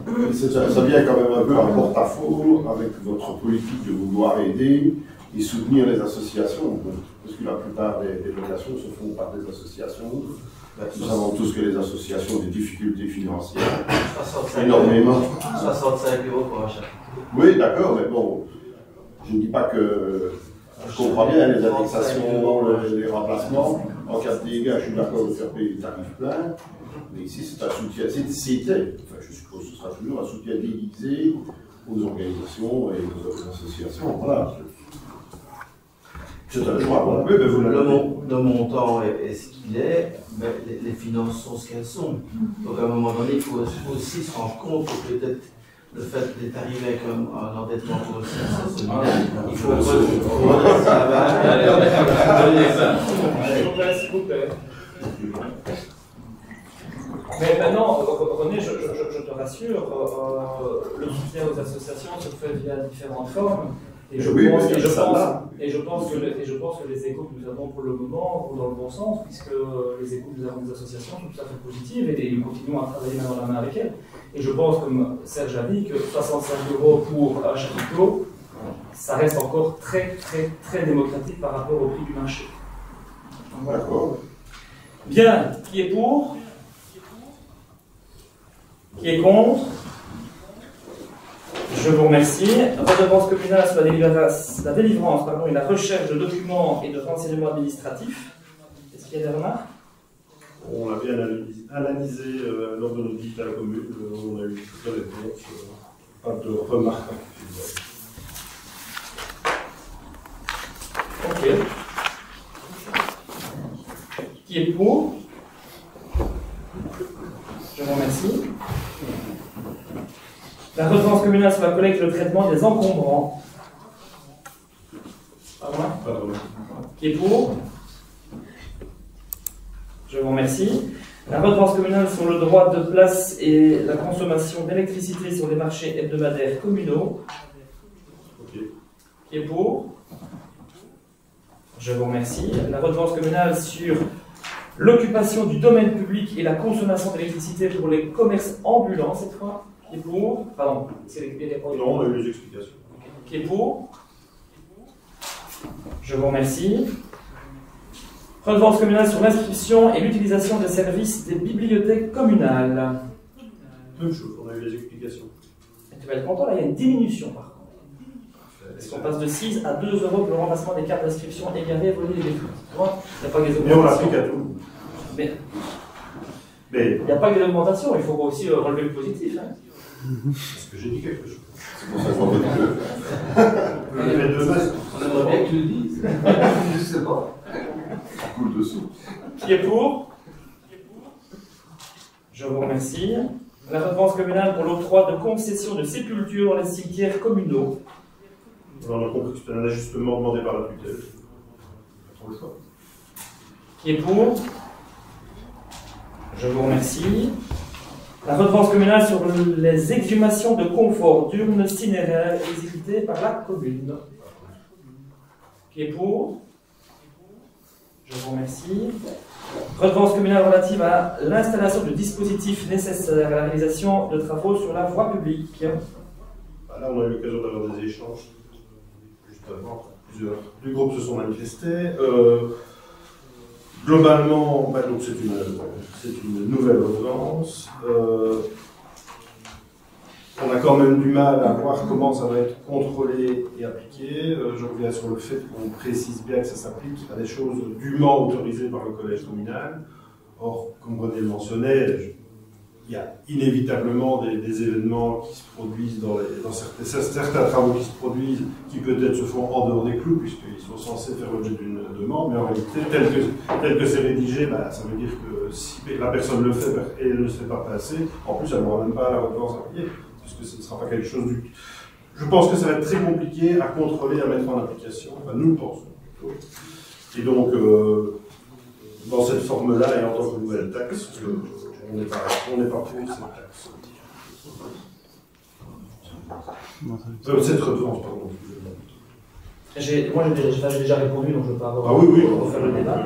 Ça vient quand même un peu en porte-à-faux avec votre politique de vouloir aider et soutenir les associations. Parce que la plupart des locations se font par des associations. Nous savons tous que les associations ont des difficultés financières. 65 énormément. 65 € pour un chapiteau. Oui, d'accord, mais bon, je ne dis pas que. Je comprends bien les indexations, les remplacements. En cas de dégâts, je suis d'accord de faire payer le tarif plein. Mais ici, c'est un soutien. C'était, enfin, je suppose que ce sera toujours un soutien déguisé aux organisations et aux associations. Voilà. C'est un choix. Voilà. Oui, mais vous le montant est ce qu'il est, mais les finances sont ce qu'elles sont. Donc à un moment donné, il faut aussi se rendre compte que peut-être le fait d'être arrivé avec un endettement pour le solidaire, il faut redresser la barre. S'il vous plaît. Mais maintenant, René, je te rassure, le soutien aux associations se fait via différentes formes. Et je pense que les échos que nous avons pour le moment vont dans le bon sens, puisque les échos que nous avons des associations sont tout à fait positives et nous continuons à travailler main dans la main avec elles. Et je pense, comme Serge a dit, que 65 € pour un chapiteau, ça reste encore très démocratique par rapport au prix du marché. Voilà. D'accord. Bien, qui est pour? Qui est contre? Je vous remercie. Redevance communale sur la délivrance et la recherche de documents et de renseignements administratifs. Est-ce qu'il y a des remarques? On l'a bien analysé lors de notre visite à la commune. On a eu toutes les réponses. Pas de remarques. Ok. Qui est pour? Je vous remercie. La redevance communale sur la collecte et le traitement des encombrants. Pas loin. Pas de remarques. Qui est pour? Je vous remercie. La redevance communale sur le droit de place et la consommation d'électricité sur les marchés hebdomadaires communaux. Ok. Qui est pour? Je vous remercie. La redevance communale sur l'occupation du domaine public et la consommation d'électricité pour les commerces ambulants, cette fois. Qui est pour? Pardon, c'est les Non, on a eu les explications. Qui est pour? Je vous remercie. Redevance communale sur l'inscription et l'utilisation des services des bibliothèques communales. Même chose, on a eu les explications. Et tu vas être content, là il y a une diminution par contre. Parce qu'on passe de 6 à 2 € pour le remplacement des cartes d'inscription égarées, volées et détruites. Tu vois, il n'y a pas que des Mais on augmentations. l'applique à tout. Mais Mais il n'y a pas que des augmentations, il faut aussi relever le positif. Hein. est-ce que j'ai dit quelque chose? C'est pour ça qu'on va dire Les deux masques. On aimerait bien que tu le dises. Je sais pas. ça coule dessous. Qui est pour? Je vous remercie. La redevance communale pour l'octroi de concessions de sépulture dans les cimetières communaux. On a compris que c'était un ajustement demandé par la tutelle. Pas trop le choix. Qui est pour? Je vous remercie. La redevance communale sur les exhumations de confort d'urnes cinéraires exécutées par la commune. Qui est pour? Je vous remercie. Redevance communale relative à l'installation de dispositifs nécessaires à la réalisation de travaux sur la voie publique. Là, on a eu l'occasion d'avoir des échanges. Justement, plusieurs groupes se sont manifestés. Globalement, donc c'est une nouvelle redevance. On a quand même du mal à voir comment ça va être contrôlé et appliqué. Je reviens sur le fait qu'on précise bien que ça s'applique à des choses dûment autorisées par le collège communal. Or, comme René le mentionnait, il y a inévitablement des événements qui se produisent dans certains travaux qui se produisent, qui peut-être se font en dehors des clous, puisqu'ils sont censés faire l'objet d'une demande, mais en réalité, tel que c'est rédigé, ça veut dire que si la personne le fait et elle ne se fait pas passer, en plus elle n'aura même pas la redevance à payer, puisque ce ne sera pas quelque chose du... Je pense que ça va être très compliqué à contrôler, à mettre en application, nous le pensons plutôt. Et donc, dans cette forme-là, et en tant que nouvelle taxe, on n'est pas pour cette taxe. Cette redevance, pardon. Moi, j'ai déjà répondu, donc je ne veux pas refaire le débat.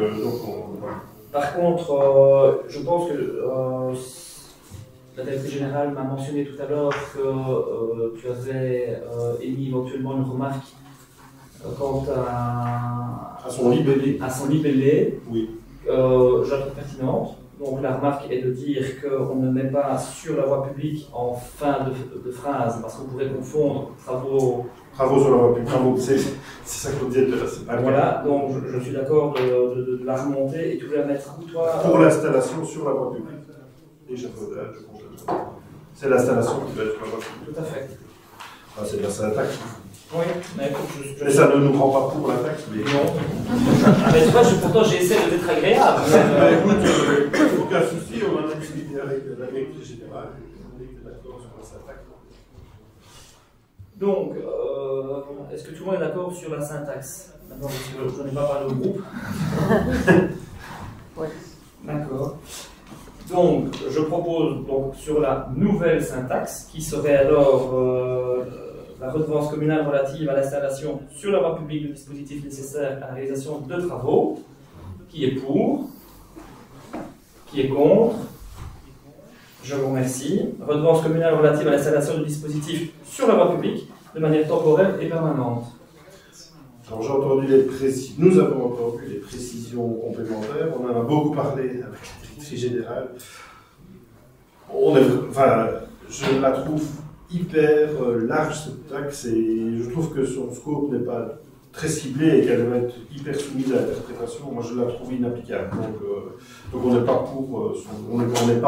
Par contre, je pense que la directrice générale m'a mentionné tout à l'heure que tu avais émis éventuellement une remarque quant à son libellé. Oui. Je la trouve pertinente. Donc la remarque est de dire qu'on ne met pas sur la voie publique en fin de phrase, parce qu'on pourrait confondre travaux sur la voie publique, c'est ça qu'on disait, c'est pas voilà, donc je suis d'accord de la remonter et de la mettre pour l'installation sur la voie publique. C'est l'installation qui doit être sur la voie publique. Tout à fait. C'est bien ça la taxe. Oui, mais mais ça ne nous rend pas pour la taxe, mais... Non. Mais tu vois, pourtant j'ai essayé d'être agréable. Écoute, aucun souci, on en a discuté avec la directrice générale, on était d'accord sur la taxe. Donc, est-ce que tout le monde est d'accord sur la syntaxe? D'abord, parce que je n'en ai pas parlé au groupe. Oui. D'accord. Donc, je propose donc, sur la nouvelle syntaxe, qui serait alors la redevance communale relative à l'installation sur la voie publique de dispositifs nécessaires à la réalisation de travaux. Qui est pour? Qui est contre? Je vous remercie. Redevance communale relative à l'installation de dispositifs sur la voie publique de manière temporaire et permanente. Alors, nous avons entendu les précisions complémentaires, on en a beaucoup parlé avec la directrice générale. Je la trouve hyper large cette taxe et je trouve que son scope n'est pas très ciblé et qu'elle va être hyper soumise à l'interprétation. Moi je la trouve inapplicable. Donc on n'est pas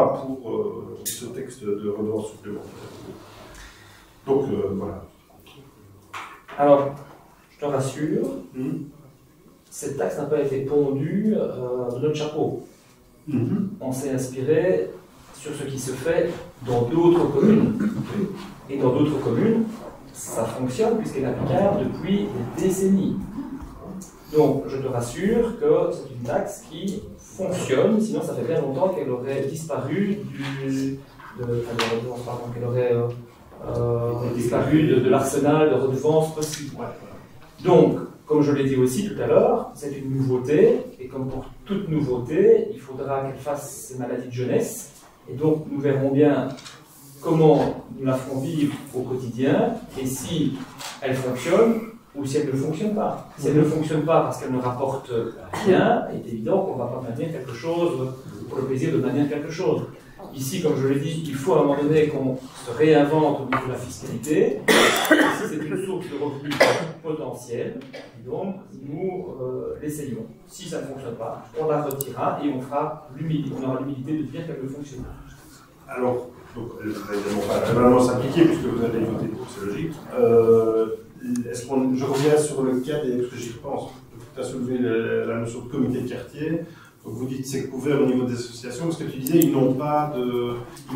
pour, ce texte de redevance supplémentaire. Donc voilà. Alors, je te rassure, cette taxe n'a pas été pondue de notre chapeau. On s'est inspiré sur ce qui se fait dans d'autres communes. Et dans d'autres communes, ça fonctionne puisqu'elle est applicable depuis des décennies. Donc, je te rassure que c'est une taxe qui fonctionne, sinon ça fait bien longtemps qu'elle aurait disparu disparu de l'arsenal de redevances possibles. Donc, comme je l'ai dit aussi tout à l'heure, c'est une nouveauté, et comme pour toute nouveauté, il faudra qu'elle fasse ses maladies de jeunesse, et donc nous verrons bien comment nous la ferons vivre au quotidien, et si elle fonctionne, ou si elle ne fonctionne pas. Si elle ne fonctionne pas parce qu'elle ne rapporte rien, il est évident qu'on ne va pas maintenir quelque chose pour le plaisir de maintenir quelque chose. Ici, comme je l'ai dit, il faut à un moment donné qu'on se réinvente au niveau de la fiscalité. Ici, c'est une source de revenus potentielle. Donc, nous l'essayons. Si ça ne fonctionne pas, on la retirera et on aura l'humilité de dire qu'elle ne fonctionne pas. Alors, elle ne va évidemment pas vraiment s'appliquer puisque vous avez voté pour, c'est logique. Je reviens sur le cas des... Parce que j'y repense. Tu as soulevé la notion de comité de quartier. Donc vous dites que c'est couvert au niveau des associations, parce que tu disais ils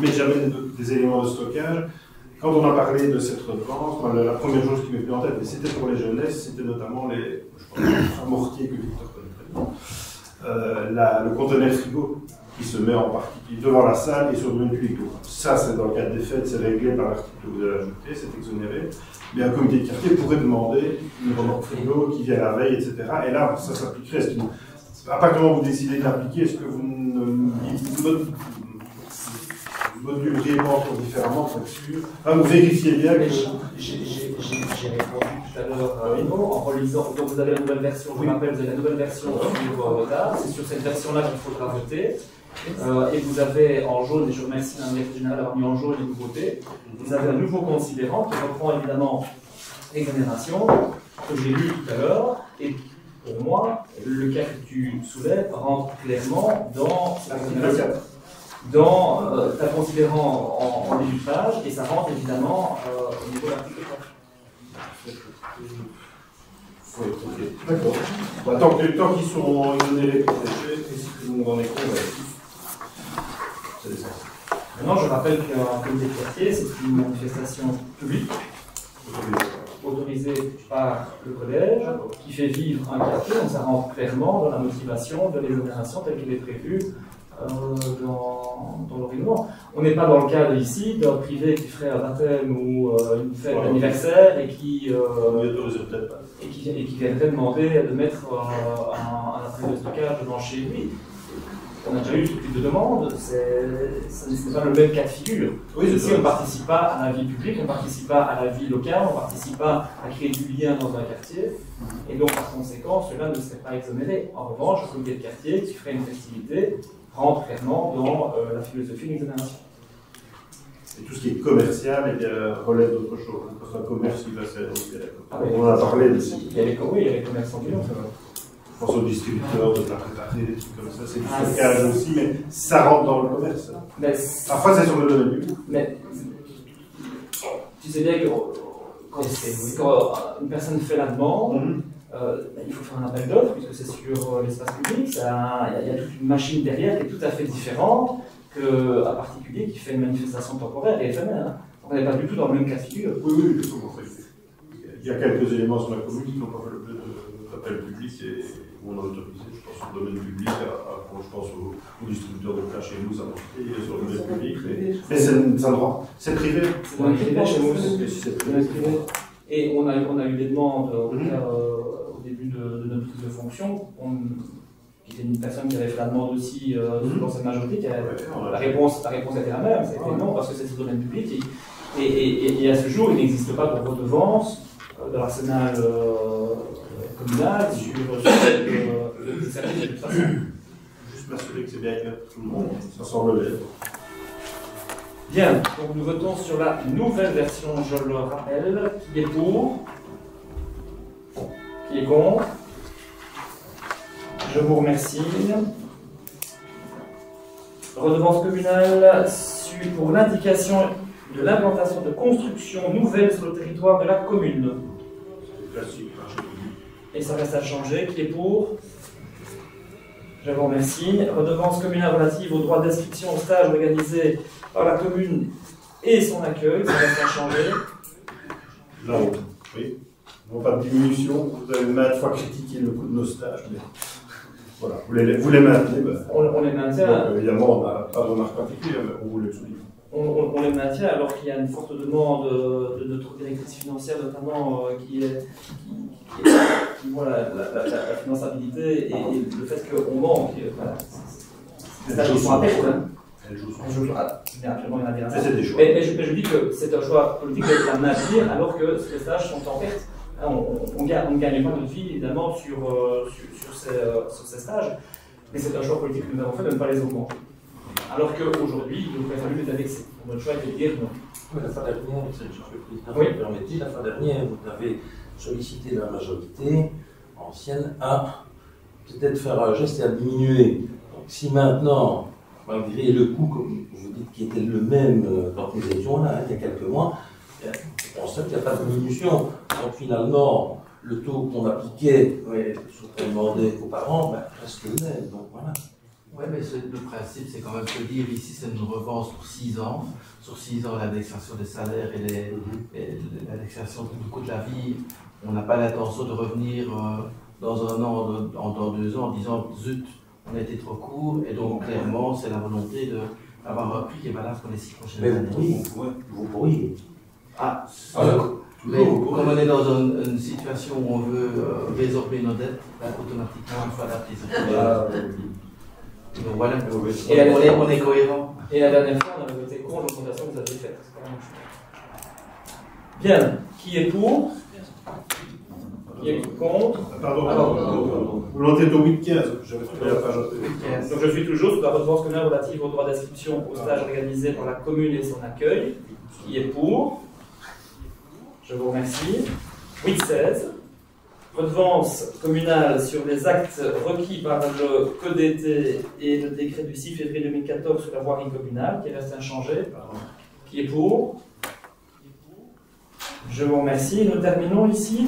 mettent jamais des éléments de stockage. Quand on a parlé de cette redevance, la première chose qui m'est venue en tête, et c'était pour les jeunesses, c'était notamment les mortiers que Victor connaît très bien, le conteneur frigo qui se met en particulier devant la salle et sur une tuile d'eau. Ça, c'est dans le cadre des fêtes, c'est réglé par l'article que vous avez ajouté, c'est exonéré. Mais un comité de quartier pourrait demander une remorque frigo qui vient la veille, etc. Et là, ça s'appliquerait. À partir du moment où vous décidez de l'appliquer, est-ce que vous moduleriez pas encore différemment pour être sûr? Vous vérifiez bien que... J'ai répondu tout à l'heure en relisant. Donc vous avez la nouvelle version, je vous rappelle, vous avez la nouvelle version sur retard. C'est sur cette version-là qu'il faudra voter. Et vous avez en jaune, et je remercie la directrice générale d'avoir mis en jaune les nouveautés, vous avez un nouveau considérant qui reprend évidemment l'exonération, que j'ai lu tout à l'heure. Et pour moi, le cas que tu soulèves rentre clairement dans l'exonération. t'as considérant en début de page, et ça rentre évidemment au niveau de l'article 4. Oui, ok. D'accord. Bah, tant qu'ils sont exonérés pour déchets, et si tout le monde en est convaincu, c'est l'essentiel. Maintenant, je rappelle qu'un comité de quartier, c'est une manifestation publique, autorisée par le collège, qui fait vivre un quartier, donc ça rentre clairement dans la motivation de l'exonération telle qu'elle est prévue dans le règlement. On n'est pas dans le cadre ici d'un privé qui ferait un baptême ou une fête d'anniversaire et qui viendrait demander de mettre un appareil de stockage devant chez lui. On a déjà eu ce type de demande, ce n'est pas le même cas de figure. Oui, ici, on ne participe pas à la vie publique, on ne participe pas à la vie locale, on ne participe pas à créer du lien dans un quartier, et donc par conséquent, cela ne serait pas exonéré. En revanche, le comité de quartier qui ferait une festivité rentre clairement dans la philosophie de l'exonération. Et tout ce qui est commercial relève d'autre chose. Quand c'est un commerce qui va se faire. Oui. On en a parlé de il y a les commerçants qui l'ont, ça va. Je pense aux distributeurs de plats préparés, des trucs comme ça, c'est du stockage aussi, mais ça rentre dans le commerce. Parfois c'est sur le domaine public. Mais tu sais bien que quand une personne fait la demande, il faut faire un appel d'offres, puisque c'est sur l'espace public, il y a toute une machine derrière qui est tout à fait différente qu'un particulier qui fait une manifestation temporaire et éphémère. On n'est pas du tout dans le même cas de figure. Oui, il y a quelques éléments sur la commune qui n'ont pas fait l'objet d'appel public et où on a autorisé, je pense, au domaine public, je pense aux distributeurs de plats chez nous, ça marche sur le domaine public, mais c'est privé. C'est dans le privé chez nous. Et on a eu des demandes au début de notre prise de fonction, qui était une personne qui avait fait la demande aussi dans cette majorité, la réponse était la même, c'était non, parce que c'est le domaine public, et à ce jour, il n'existe pas de redevance de l'arsenal communal sur le service de toute façon. Juste m'assurer que c'est bien clair pour tout le monde, ça semble l'être. Bien, donc nous votons sur la nouvelle version, je le rappelle, qui est pour, qui est contre. Je vous remercie. Redevance communale pour l'indication de l'implantation de constructions nouvelles sur le territoire de la commune. Classique, marché public. Et ça reste à changer. Qui est pour? Je vous remercie. Redevance communale relative au droit d'inscription au stage organisé par la commune et son accueil. Ça reste à changer. Là-haut, oui. Non, pas de diminution. Vous avez maintes fois critiqué le coût de nos stages, mais voilà. Vous les maintenez. On les maintient. Donc, évidemment, on n'a pas de remarque particulière, mais on vous le souligne. On les maintient alors qu'il y a une forte demande de notre directrice financière, notamment, qui voit la finançabilité et le fait qu'on manque. Voilà. Ils sont à perte. Bien, actuellement, il y en a bien. Mais je dis que c'est un choix politique de la maintenir alors que ces stages sont en perte. On ne gagne pas notre vie, évidemment, sur ces stages, mais c'est un choix politique que nous avons fait de ne pas les augmenter. Alors qu'aujourd'hui, il aurait fallu les indexer. Notre choix était de dire non. Oui, la fois dernière, la fois dernière, vous avez sollicité la majorité ancienne à peut-être faire un geste et à diminuer. Donc si maintenant, malgré le coût, comme vous dites, qui était le même quand nous étions là, il y a quelques mois, on sait qu'il n'y a pas de diminution. Donc finalement, le taux qu'on appliquait, ce qu'on demandait aux parents, reste le même. Donc voilà. Oui, mais le principe, c'est quand même de dire ici, c'est une revanche pour 6 ans. Sur 6 ans, l'indexation des salaires et l'indexation du coût de la vie, on n'a pas l'intention de revenir dans un an, dans 2 ans, en disant zut, on a été trop court. Et donc, clairement, c'est la volonté d'avoir un prix qui est valable pour les 6 prochaines années. Oui, vous pourriez. Mais comme on est dans une situation où on veut résorber nos dettes, automatiquement, il faut adapter ça. Donc voilà, on est cohérent. Et la dernière fois, on avait voté contre l'augmentation que vous avez faite. Bien, qui est pour? Qui est contre? Pardon. Vous l'entendez au 8-15, j'avais trouvé la page. Donc je suis toujours sur la redevance communale relative au droit d'inscription au stage organisé par la commune et son accueil. Qui est pour? Je vous remercie. 8-16. redevance communale sur les actes requis par le Code d'été et le décret du 6 février 2014 sur la voirie communale, qui reste inchangé. Qui est pour? Je vous remercie. Nous terminons ici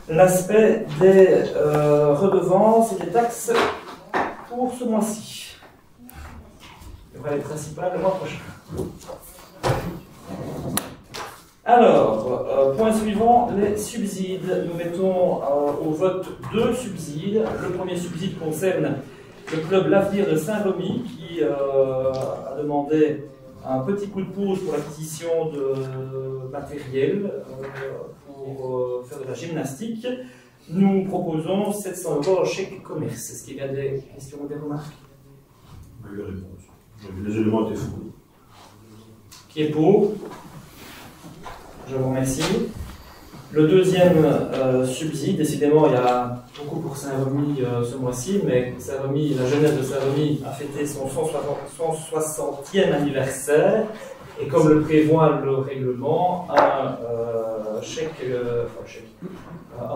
l'aspect des redevances et des taxes pour ce mois-ci. Il y aura les principales le mois prochain. Alors, point suivant, les subsides. Nous mettons au vote 2 subsides. Le premier subside concerne le club L'Avenir de Saint-Remy qui a demandé un petit coup de pouce pour l'acquisition de matériel pour faire de la gymnastique. Nous proposons 700 € en chèque commerce. Est-ce qu'il y a des questions ou des remarques? Les réponses. Les éléments étaient fous. Qui est pour? Je vous remercie. Le deuxième subside, décidément, il y a beaucoup pour Saint-Remy ce mois-ci, mais Saint-Remy, la jeunesse de Saint-Remy a fêté son 160e anniversaire, et comme le prévoit le règlement, un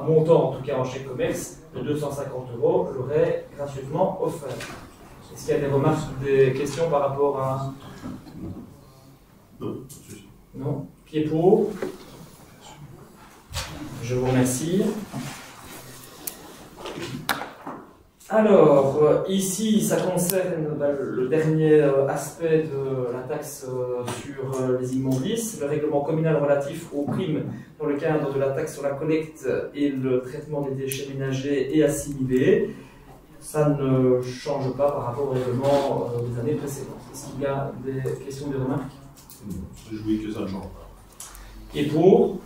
montant en tout cas en chèque commerce de 250 € leur est gracieusement offert. Est-ce qu'il y a des remarques ou des questions par rapport à... Non. Non. Qui est pour? Je vous remercie. Alors, ici, ça concerne le dernier aspect de la taxe sur les immondices, le règlement communal relatif aux primes dans le cadre de la taxe sur la collecte et le traitement des déchets ménagers et assimilés. Ça ne change pas par rapport au règlement des années précédentes. Est-ce qu'il y a des questions, des remarques? Je vous dis que ça ne change pas. Qui est pour?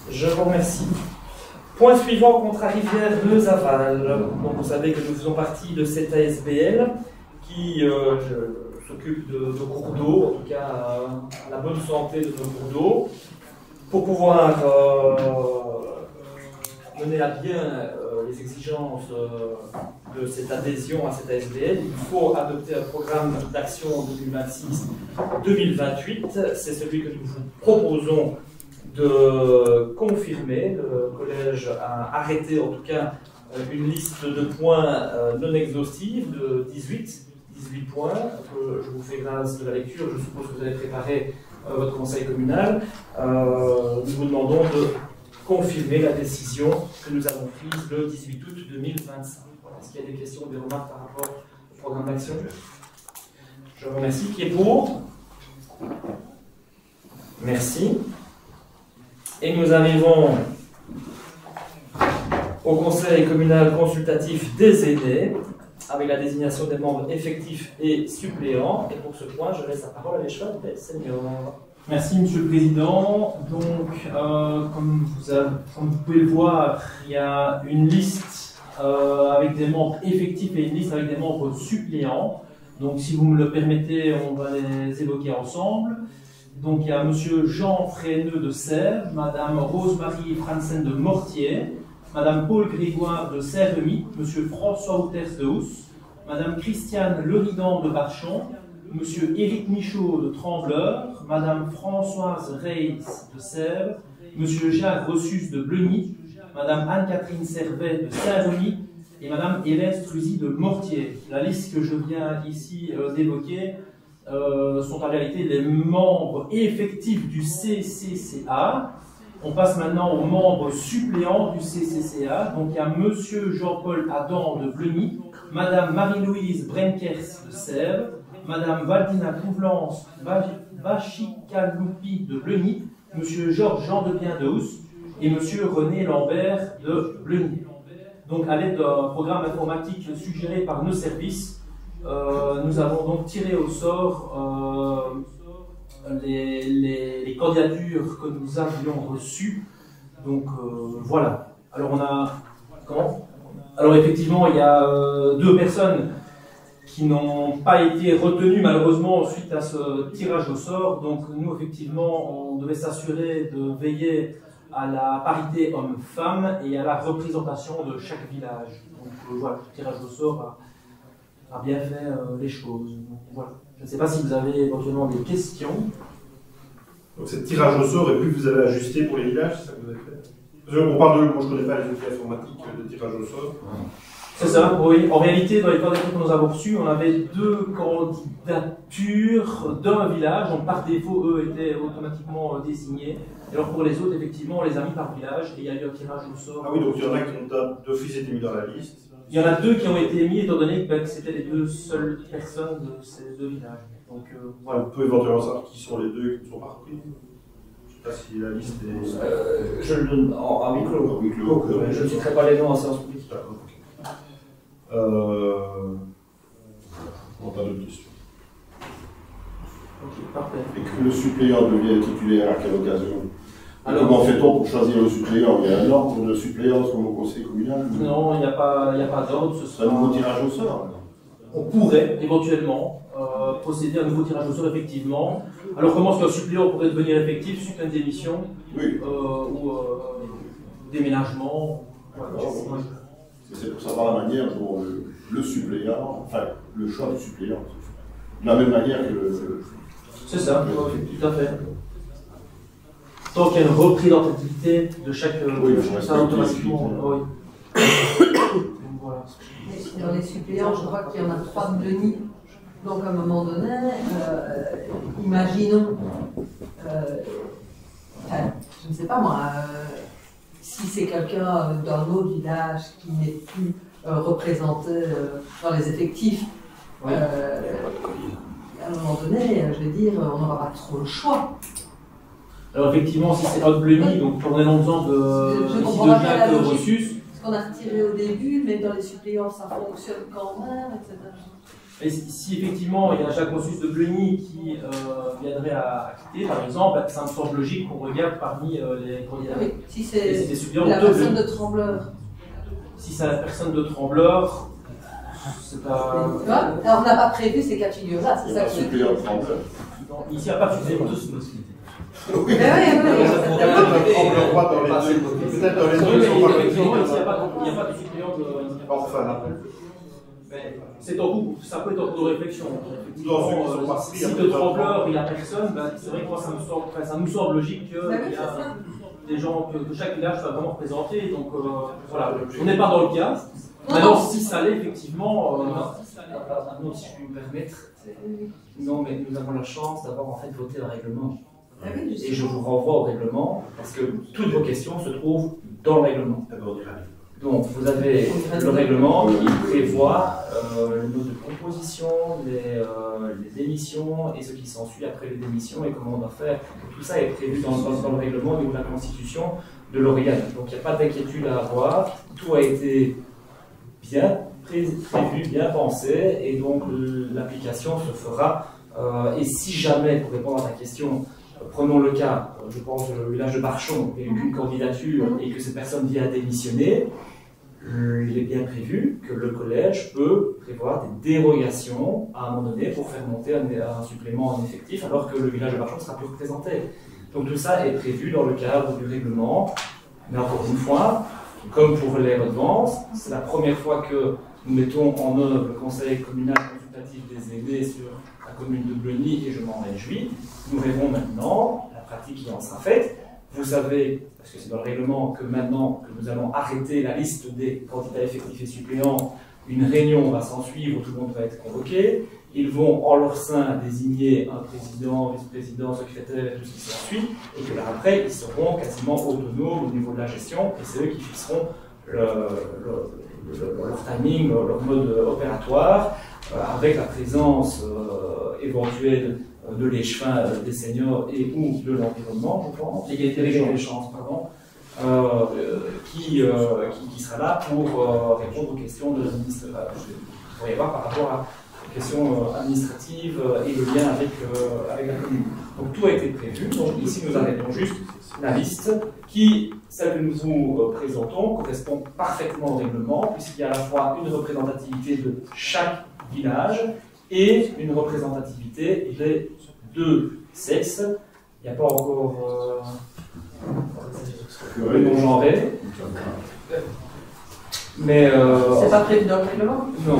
Je vous remercie. Point suivant, contrat Rivière-Meuse-Aval. Donc vous savez que nous faisons partie de cette ASBL qui s'occupe de nos cours d'eau, en tout cas à la bonne santé de nos cours d'eau. Pour pouvoir mener à bien les exigences de cette adhésion à cette ASBL, il faut adopter un programme d'action 2026-2028. C'est celui que nous vous proposons de confirmer. Le collège a arrêté en tout cas une liste de points non exhaustive de 18 points. Je vous fais grâce de la lecture, je suppose que vous avez préparé votre conseil communal. Nous vous demandons de confirmer la décision que nous avons prise le 18 août 2025. Est-ce qu'il y a des questions ou des remarques par rapport au programme d'action? Je vous remercie. Qui est pour? Merci. Et nous arrivons au conseil communal consultatif des aînés, avec la désignation des membres effectifs et suppléants. Et pour ce point, je laisse la parole à l'échelle des seniors. Merci, Monsieur le Président. Donc, comme vous pouvez le voir, il y a une liste avec des membres effectifs et une liste avec des membres suppléants. Donc, si vous me le permettez, on va les évoquer ensemble. Donc, il y a Monsieur Jean Fréneux de Sèvres, Madame Rose-Marie Franzen de Mortier, Madame Paul Grégoire de Saint-Remy, Monsieur François Outers de Housse, Madame Christiane Leridan de Barchon, Monsieur Éric Michaud de Trembleur, Madame Françoise Reis de Sèvres, Monsieur Jacques Rossus de Bleuny, Madame Anne-Catherine Servet de Saint-Remy et Madame Hélène Struzy de Mortier. La liste que je viens ici d'évoquer sont en réalité les membres effectifs du CCCA. On passe maintenant aux membres suppléants du CCCA. Donc il y a Monsieur Jean-Paul Adam de Bleuny, Madame Marie-Louise Brenkers de Sèvres, Madame Valdina Pouvelance Vachikaloupi de Bleuny, Monsieur Georges Jean de Bien de Housse et Monsieur René Lambert de Bleuny. Donc à l'aide d'un programme informatique suggéré par nos services, nous avons donc tiré au sort les candidatures que nous avions reçues. Donc voilà. Alors on a... Comment? Alors effectivement, il y a 2 personnes qui n'ont pas été retenues malheureusement suite à ce tirage au sort. Donc nous effectivement, on devait s'assurer de veiller à la parité homme-femme et à la représentation de chaque village. Donc voilà, le tirage au sort a bien fait les choses. Donc, voilà. Je ne sais pas si vous avez éventuellement des questions. Donc, ce tirage au sort, et plus vous avez ajusté pour les villages, c'est ça que vous avez fait? On parle de, moi je connais pas les outils informatiques de tirage au sort. C'est ça, oui. En réalité, dans les candidatures que nous avons reçues, on avait 2 candidatures d'un village, donc par défaut, eux étaient automatiquement désignés. Et alors pour les autres, effectivement, on les a mis par village et il y a eu un tirage au sort. Ah oui, donc il y en a qui ont d'office été mis dans la liste. Il y en a 2 qui ont été mis, étant donné que c'était les 2 seules personnes de ces 2 villages. Donc voilà. On peut éventuellement savoir qui sont les 2 qui ne sont pas repris. Je ne sais pas si la liste est. Je le donne en huis clos. Oui, Clos. Je ne citerai pas les noms en séance publique. D'accord, ok. On n'a pas d'autres questions. Ok, parfait. Et que le suppléant devient titulaire à quelle occasion? Alors, comment fait-on pour choisir le suppléant? Il y a un ordre de suppléance comme au conseil communal? non, il n'y a pas d'ordre. C'est un nouveau tirage au sort. On pourrait éventuellement procéder à un nouveau tirage au sort, effectivement. Alors, comment est-ce qu'un suppléant pourrait devenir effectif suite à une démission Oui. ou déménagement? Voilà. C'est pour savoir la manière dont le suppléant, enfin le choix du suppléant, de la même manière que le. C'est ça, tout à fait. Tant qu'il y a une représentativité de chaque. Oui, ça automatiquement. Oui. Voilà. Dans les suppléants, je crois qu'il y en a 3 de Denis. Donc à un moment donné, imaginons, enfin, je ne sais pas moi, si c'est quelqu'un d'un autre village qui n'est plus représenté dans les effectifs, Oui. à un moment donné, je veux dire, on n'aura pas trop le choix. Alors, effectivement, si c'est Haute Bleuny, donc pour un exemple Je ici comprends de pas bien la Jacques logique. Rossus. Ce qu'on a retiré au début, mais dans les suppléants, ça fonctionne quand même, etc. Et si effectivement il y a Jacques Rossus de Bleuny qui viendrait à quitter, par exemple, ça me semble logique qu'on regarde parmi les candidats. Oui, si Et c'est des c'est suppléants la de personne Bleuny. de Trembleur. Si c'est la personne de Trembleur, c'est pas. Tu vois, alors, on n'a pas prévu ces cas de figure-là, Il c'est y a ça un que je veux suppléant dire. de Trembleur. Non, ici, il n'y a pas de suppléant de Mais oui, oui, Le roi dans les deux. Peut-être dans les deux, ils sont pas effectivement, ici, il repris. n'y a pas de suppléant de. Enfin, là. Mais c'est en cours, ça peut être en cours de réflexion. Dans ceux qui sont pas pris, Si après, de on va Trembleur, prendre. il n'y a personne, ben, c'est vrai que moi, ça nous semble logique qu'il Bah oui, y c'est a ça. des gens, que chaque village soit vraiment représenté. Donc voilà, on n'est pas dans le cas. Non, Maintenant, non. si ça l'est, effectivement. Non, si je puis me permettre, non, mais nous avons la chance d'avoir en fait voté un règlement. Ah oui, Et je vous renvoie au règlement, parce que toutes vos questions se trouvent dans le règlement. Donc, vous avez le règlement qui prévoit le mode de composition, les démissions et ce qui s'ensuit après les démissions et comment on doit faire. Tout ça est prévu dans le règlement au niveau de la constitution de l'Oriane. Donc, il n'y a pas d'inquiétude à avoir. Tout a été bien prévu, bien pensé, et donc l'application se fera. Et si jamais, pour répondre à ta question, prenons le cas, je pense, du village de Barchon, il y a eu une candidature et que cette personne vient démissionner, il est bien prévu que le collège peut prévoir des dérogations à un moment donné pour faire monter un supplément en effectif alors que le village de Barchon ne sera plus représenté. Donc tout ça est prévu dans le cadre du règlement. Mais encore une fois, comme pour les redevances, c'est la première fois que nous mettons en œuvre le conseil communal consultatif des aînés sur la commune de Bleuny et je m'en réjouis. Nous verrons maintenant la pratique qui en sera faite. Vous savez, parce que c'est dans le règlement, que maintenant que nous allons arrêter la liste des candidats effectifs et suppléants, une réunion va s'en suivre, tout le monde va être convoqué. Ils vont en leur sein désigner un président, vice-président, secrétaire et tout ce qui s'ensuit, et que là après, ils seront quasiment autonomes au niveau de la gestion, et c'est eux qui fixeront leur timing, leur mode opératoire, avec la présence éventuelle de l'échevin des seniors et ou de l'environnement, je pense, l'égalité des chances, pardon, qui sera là pour répondre aux questions de l'administration. Vous pourriez voir par rapport à aux questions administratives et le lien avec la commune. Donc tout a été prévu. Donc ici nous arrêtons juste la liste qui, celle que nous vous présentons, correspond parfaitement au règlement puisqu'il y a à la fois une représentativité de chaque village et une représentativité des deux sexes. Il n'y a pas encore le non-genré. Mais c'est pas prévu dans le règlement? Non,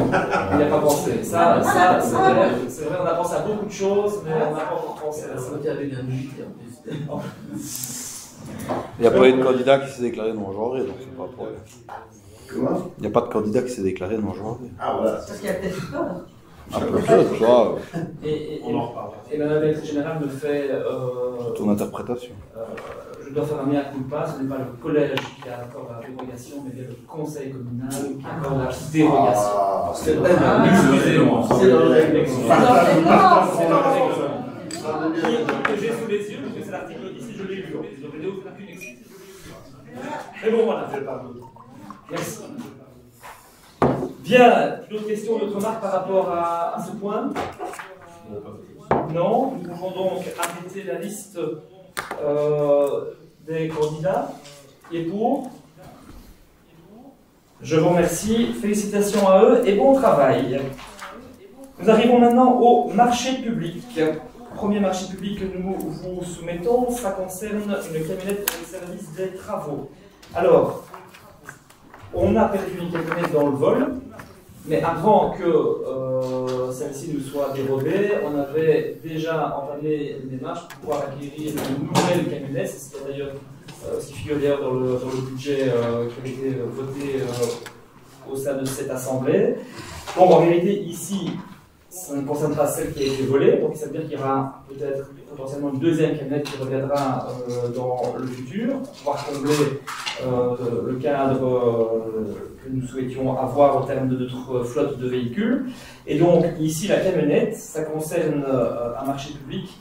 il n'y a pas pensé. Ça c'est vrai, on a pensé à beaucoup de choses, mais on n'a pas encore pensé à ça. Avec un militaire en plus. Il n'y a pas eu de candidat qui s'est déclaré non-genré, donc c'est pas un problème. Comment? Il n'y a pas de candidat qui s'est déclaré non-genré. Ah voilà. Parce qu'il y a peut-être eu peur. Ah, peut-être, toi, On en reparle. Et Madame la Directrice Générale me fait. ton interprétation. Je dois faire un mea culpa, ce n'est pas le collège qui accorde la dérogation, mais bien le conseil communal qui accorde la dérogation. Ah, C'est excusez-moi. C'est dans le règlement. C'est dans le règlement. C'est dans le règlement. Que j'ai sous les yeux, parce que c'est l'article 10 et je l'ai lu. Donc je n'ai aucune excuse. Mais bon, voilà. Merci. Bien, d'autres questions, d'autres remarques par rapport à ce point? Non, nous pouvons donc arrêter la liste des candidats. Qui est pour? Je vous remercie, félicitations à eux et bon travail. Nous arrivons maintenant au marché public. Premier marché public que nous vous soumettons, ça concerne une camionnette pour le service des travaux. Alors, on a perdu une camionnette dans le vol, mais avant que celle-ci nous soit dérobée, on avait déjà entamé les démarches pour pouvoir acquérir une nouvelle camionnette, ce qui est d'ailleurs ce qui figure d'ailleurs dans le budget qui a été voté au sein de cette assemblée. Donc en réalité, ici, ça ne concernera celle qui a été volée, donc ça veut dire qu'il y aura peut-être potentiellement une deuxième camionnette qui reviendra dans le futur, pour pouvoir combler le cadre que nous souhaitions avoir au terme de notre flotte de véhicules. Et donc ici, la camionnette, ça concerne un marché public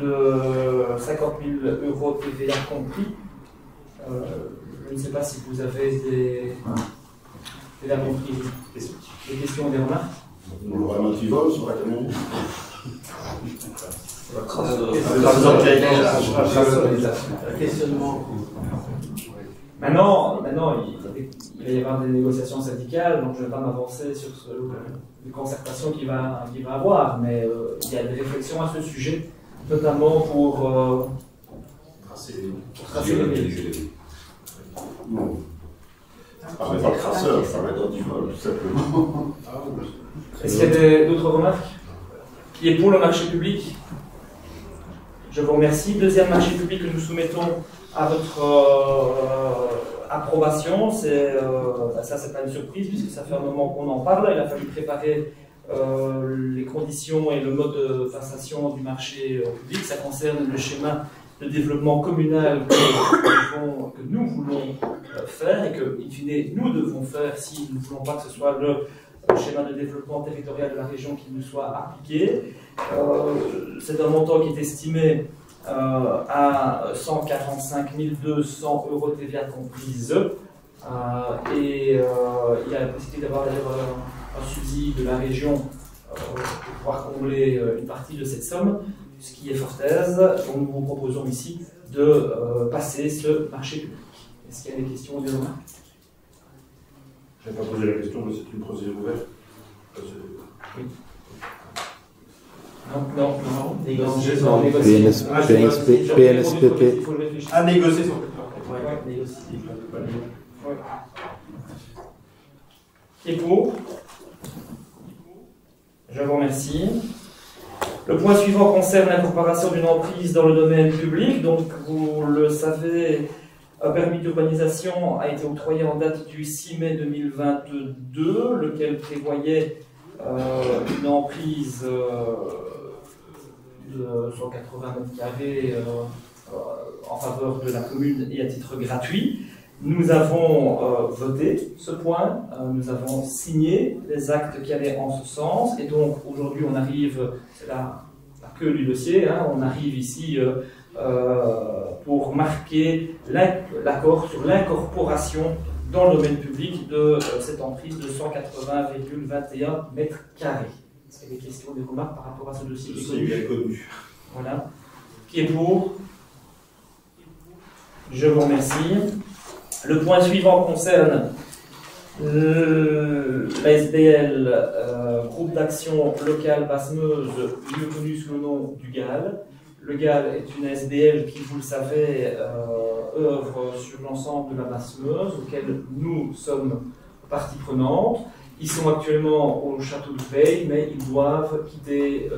de 50 000 € TVA compris. Je ne sais pas si vous avez des compris, des questions, des remarques. On aura un antivol sur la camionnette. Questionnement. Maintenant, il va y avoir des négociations syndicales, donc je ne vais pas m'avancer sur les concertations qu'il va avoir, mais il y a des réflexions à ce sujet, notamment pour tracer les véhicules. Non. Je parlais pas de traceur, je parlais d'antivol, tout simplement. Est-ce qu'il y a d'autres remarques? Qui est pour le marché public? Je vous remercie. Deuxième marché public que nous soumettons à votre approbation, ça c'est pas une surprise puisque ça fait un moment qu'on en parle. Il a fallu préparer les conditions et le mode de passation du marché public. Ça concerne le schéma de développement communal que nous voulons faire et que, in fine, nous devons faire si nous ne voulons pas que ce soit le schéma de développement territorial de la région qui nous soit appliqué. C'est un montant qui est estimé à 145 200 € TVA comprise. Et il y a la possibilité d'avoir d'ailleurs un subside de la région pour pouvoir combler une partie de cette somme, ce qui est fort aise. Donc nous vous proposons ici de passer ce marché public. Est-ce qu'il y a des questions ou des remarques? Je n'ai pas posé la question, mais c'est une procédure ouverte. Oui. Non. PNSPP. À négocier son Qui est pour? Je vous remercie. Le point suivant concerne l'incorporation d'une emprise dans le domaine public. Donc, vous le savez, un permis d'urbanisation a été octroyé en date du 6 mai 2022, lequel prévoyait une emprise de 180 mètres carrés en faveur de la commune et à titre gratuit. Nous avons voté ce point, nous avons signé les actes qui allaient en ce sens, et donc aujourd'hui on arrive, c'est la queue du dossier, on arrive ici pour marquer l'accord sur l'incorporation dans le domaine public de cette emprise de 180,21 mètres carrés. Est-ce qu'il y a des questions, des remarques par rapport à ce dossier? C'est bien connu. Voilà. Qui est pour? Je vous remercie. Le point suivant concerne l'ASBL, groupe d'action locale Basse-Meuse, mieux connu sous le nom du GAL. Le GAL est une ASBL qui, vous le savez, œuvre sur l'ensemble de la Basse-Meuse, auquel nous sommes partie prenante. Ils sont actuellement au château de Veille, mais ils doivent quitter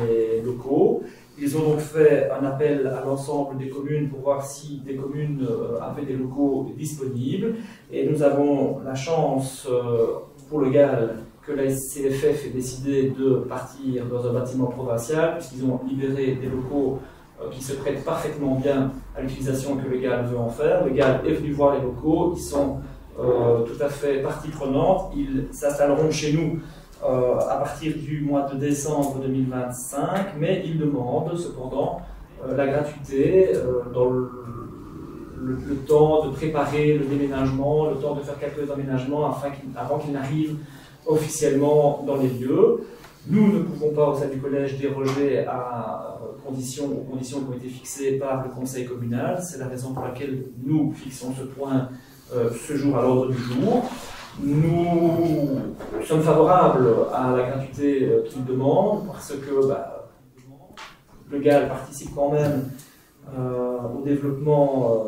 les locaux. Ils ont donc fait un appel à l'ensemble des communes pour voir si des communes avaient des locaux disponibles. Et nous avons la chance pour le GAL que la CFF ait décidé de partir dans un bâtiment provincial, puisqu'ils ont libéré des locaux qui se prêtent parfaitement bien à l'utilisation que le GAL veut en faire. Le GAL est venu voir les locaux, ils sont tout à fait partie prenante. Ils s'installeront chez nous à partir du mois de décembre 2025, mais ils demandent cependant la gratuité dans le temps de préparer le déménagement, le temps de faire quelques aménagements avant qu'ils n'arrivent officiellement dans les lieux. Nous ne pouvons pas au sein du collège déroger aux conditions qui ont été fixées par le conseil communal. C'est la raison pour laquelle nous fixons ce point ce jour à l'ordre du jour. Nous sommes favorables à la gratuité qu'ils demandent parce que le GAL participe quand même au développement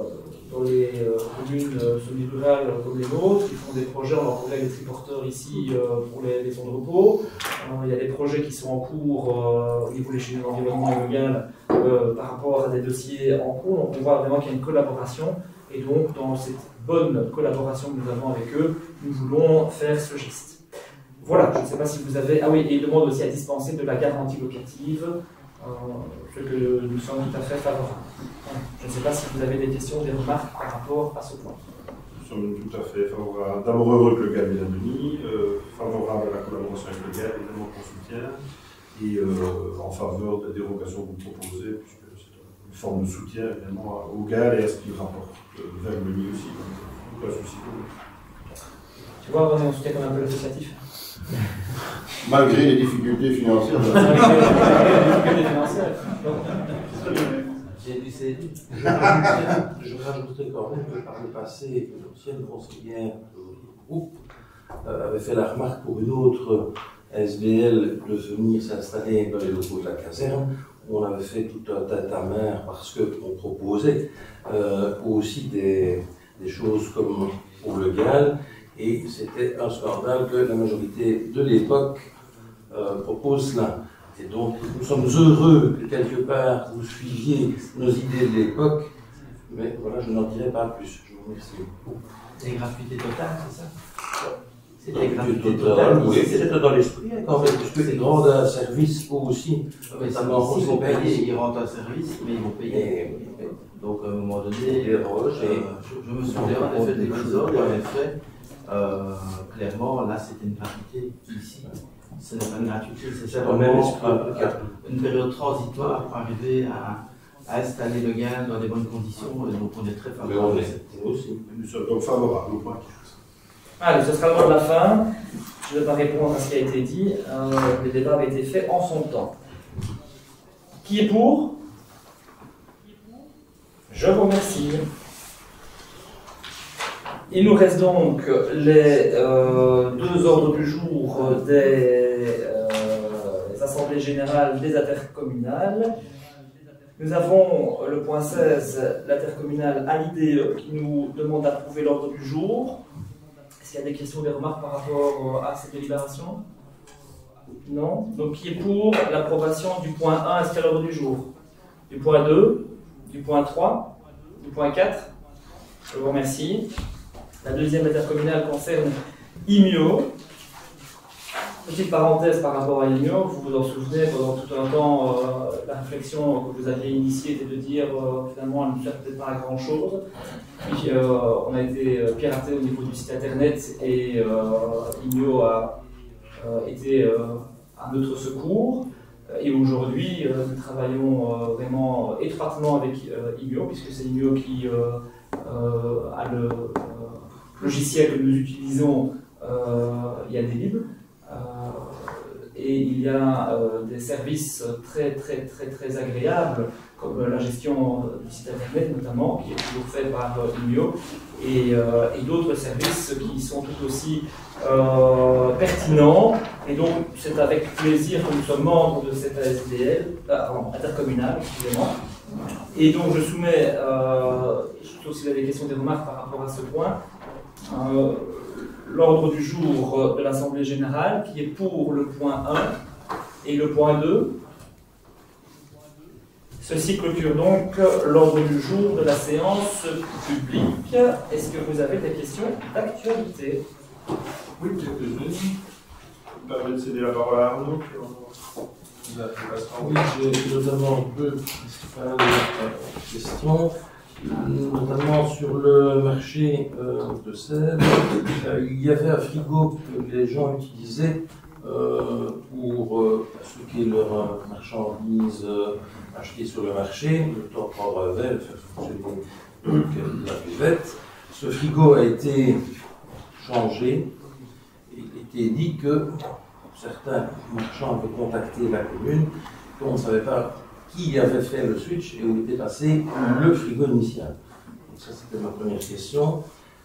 dans les communes semi-rurales comme les nôtres, qui font des projets, on leur connaît les triporteurs ici pour les maisons de repos. Il y a des projets qui sont en cours au niveau des chaînes d'environnement et le GAL par rapport à des dossiers en cours. Donc on voit vraiment qu'il y a une collaboration. Et donc, dans cette bonne collaboration que nous avons avec eux, nous voulons faire ce geste. Voilà, je ne sais pas si vous avez... Ah oui, et ils demandent aussi à dispenser de la garantie locative, ce que nous sommes tout à fait favorables. Je ne sais pas si vous avez des questions, des remarques par rapport à ce point. Nous sommes tout à fait favorables. D'abord heureux que le GAL vienne à Denis, favorable à la collaboration avec le GAL, évidemment qu'on soutient, et en faveur des dérogations que vous proposez, puisque c'est une forme de soutien évidemment au GAL et à ce qu'il rapporte vers le milieu aussi. Pas de souci. Tu vois, on soutient comme un peu l'associatif. Malgré les difficultés financières. J'ai dû céder. Je rajouterai quand même que par le passé, l'ancienne conseillère du groupe avait fait la remarque pour une autre SBL de venir s'installer dans les locaux de la caserne. On avait fait tout un tintamarre parce qu'on proposait aussi des choses comme pour le GAL, et c'était un scandale que la majorité de l'époque propose cela. Et donc nous sommes heureux que quelque part vous suiviez nos idées de l'époque, mais voilà, je n'en dirai pas plus. Je vous remercie. C'est gratuité totale, c'est ça? C'était gratuité totale, oui, c'était dans l'esprit quand même, parce que les grands services aussi, notamment ils vont payer, ils rendent un service, mais ils vont payer. Donc à un moment donné, je me souviens en effet des épisodes, en effet, clairement là c'était une gratuité. Ici, ce n'est pas une gratuité, c'est simplement une période transitoire pour arriver à installer le GAL dans des bonnes conditions, et donc on est très favorable. Nous sommes donc favorables au point. Allez, ce sera le mot de la fin. Je ne vais pas répondre à ce qui a été dit. Le débat avait été fait en son temps. Qui est pour? Je vous remercie. Il nous reste donc les deux ordres du jour des assemblées générales des intercommunales. Nous avons le point 16, l'intercommunale à l'IDE, qui nous demande d'approuver l'ordre du jour. Est-ce qu'il y a des questions, des remarques par rapport à cette délibération? Non. Donc, qui est pour l'approbation du point 1 inscrit à l'ordre du jour? Du point 2, du point 3, du point 4? Je vous remercie. La deuxième intercommunale concerne IMIO. Petite parenthèse par rapport à IMIO, vous vous en souvenez, pendant tout un temps, la réflexion que vous aviez initiée était de dire finalement elle ne sert peut-être pas à grand chose. Puis on a été piraté au niveau du site internet et IMIO a été à notre secours. Et aujourd'hui, nous travaillons vraiment étroitement avec IMIO, puisque c'est IMIO qui a le logiciel que nous utilisons, il y a des libres. Et il y a des services très agréables, comme la gestion du site internet notamment, qui est toujours fait par IMIO, et d'autres services qui sont tout aussi pertinents. Et donc c'est avec plaisir que nous sommes membres de cette ASBL, intercommunale, excusez-moi. Et donc je soumets, surtout s'il y a des questions, des remarques par rapport à ce point, l'ordre du jour de l'Assemblée générale, qui est pour le point 1 et le point 2. Ceci clôture donc l'ordre du jour de la séance publique. Est-ce que vous avez des questions d'actualité? Oui, quelques-unes. Je me permets de céder la parole à Arnaud. Oui, j'ai notamment deux questions, notamment sur le marché de Sèvres. Il y avait un frigo que les gens utilisaient pour stocker leurs marchandises achetées sur le marché, le temps de prendre un verre, faire fonctionner la buvette. Ce frigo a été changé. Il était dit que certains marchands avaient contacté la commune, qu'on ne savait pas qui avait fait le switch et où était passé le frigo initial. Donc ça, c'était ma première question.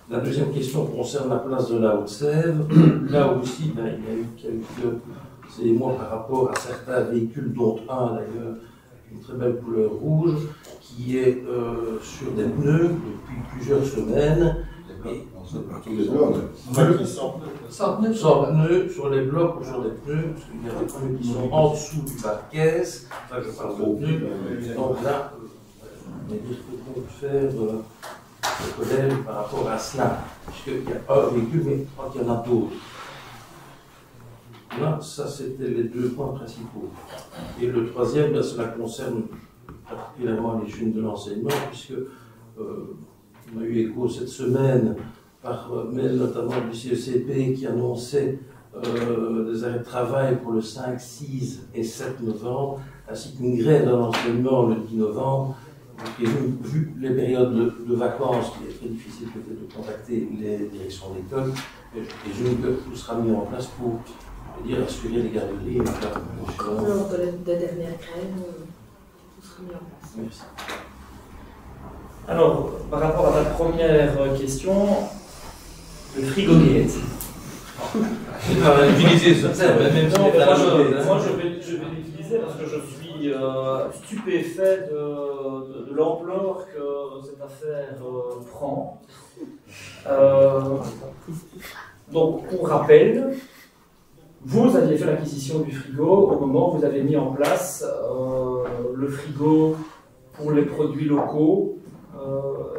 La deuxième question concerne la place de la Haute-Sèvre. Là aussi, il y a eu quelques émois par rapport à certains véhicules, dont un d'ailleurs, avec une très belle couleur rouge, qui est sur des pneus depuis plusieurs semaines. Sans pneus sur les blocs ou sur des pneus, parce qu'il y a des pneus qui sont en dessous du bas-caisse. Enfin, je parle de pneus. Donc là, on va dire que qu'on peut faire le collège par rapport à cela. Puisqu'il y a un véhicule, mais je crois qu'il y en a d'autres. Là, ça, c'était les deux points principaux. Et le troisième, là, cela concerne particulièrement les jeunes de l'enseignement, puisque on a eu écho cette semaine par mail notamment du CECP qui annonçait des arrêts de travail pour le 5, 6 et 7 novembre, ainsi qu'une grève dans l'enseignement le 10 novembre. Et vu les périodes de vacances, il est très difficile peut-être de contacter les directions d'école, mais je présume que tout sera mis en place pour assurer les garderies. Lors de la dernière grève, tout sera mis en place. Merci. Alors, par rapport à ta première question, le frigogate. Je vais utiliser ce terme, même si moi, je vais l'utiliser parce que je suis stupéfait de l'ampleur que cette affaire prend. Donc, pour rappel, vous aviez fait l'acquisition du frigo au moment où vous avez mis en place le frigo pour les produits locaux.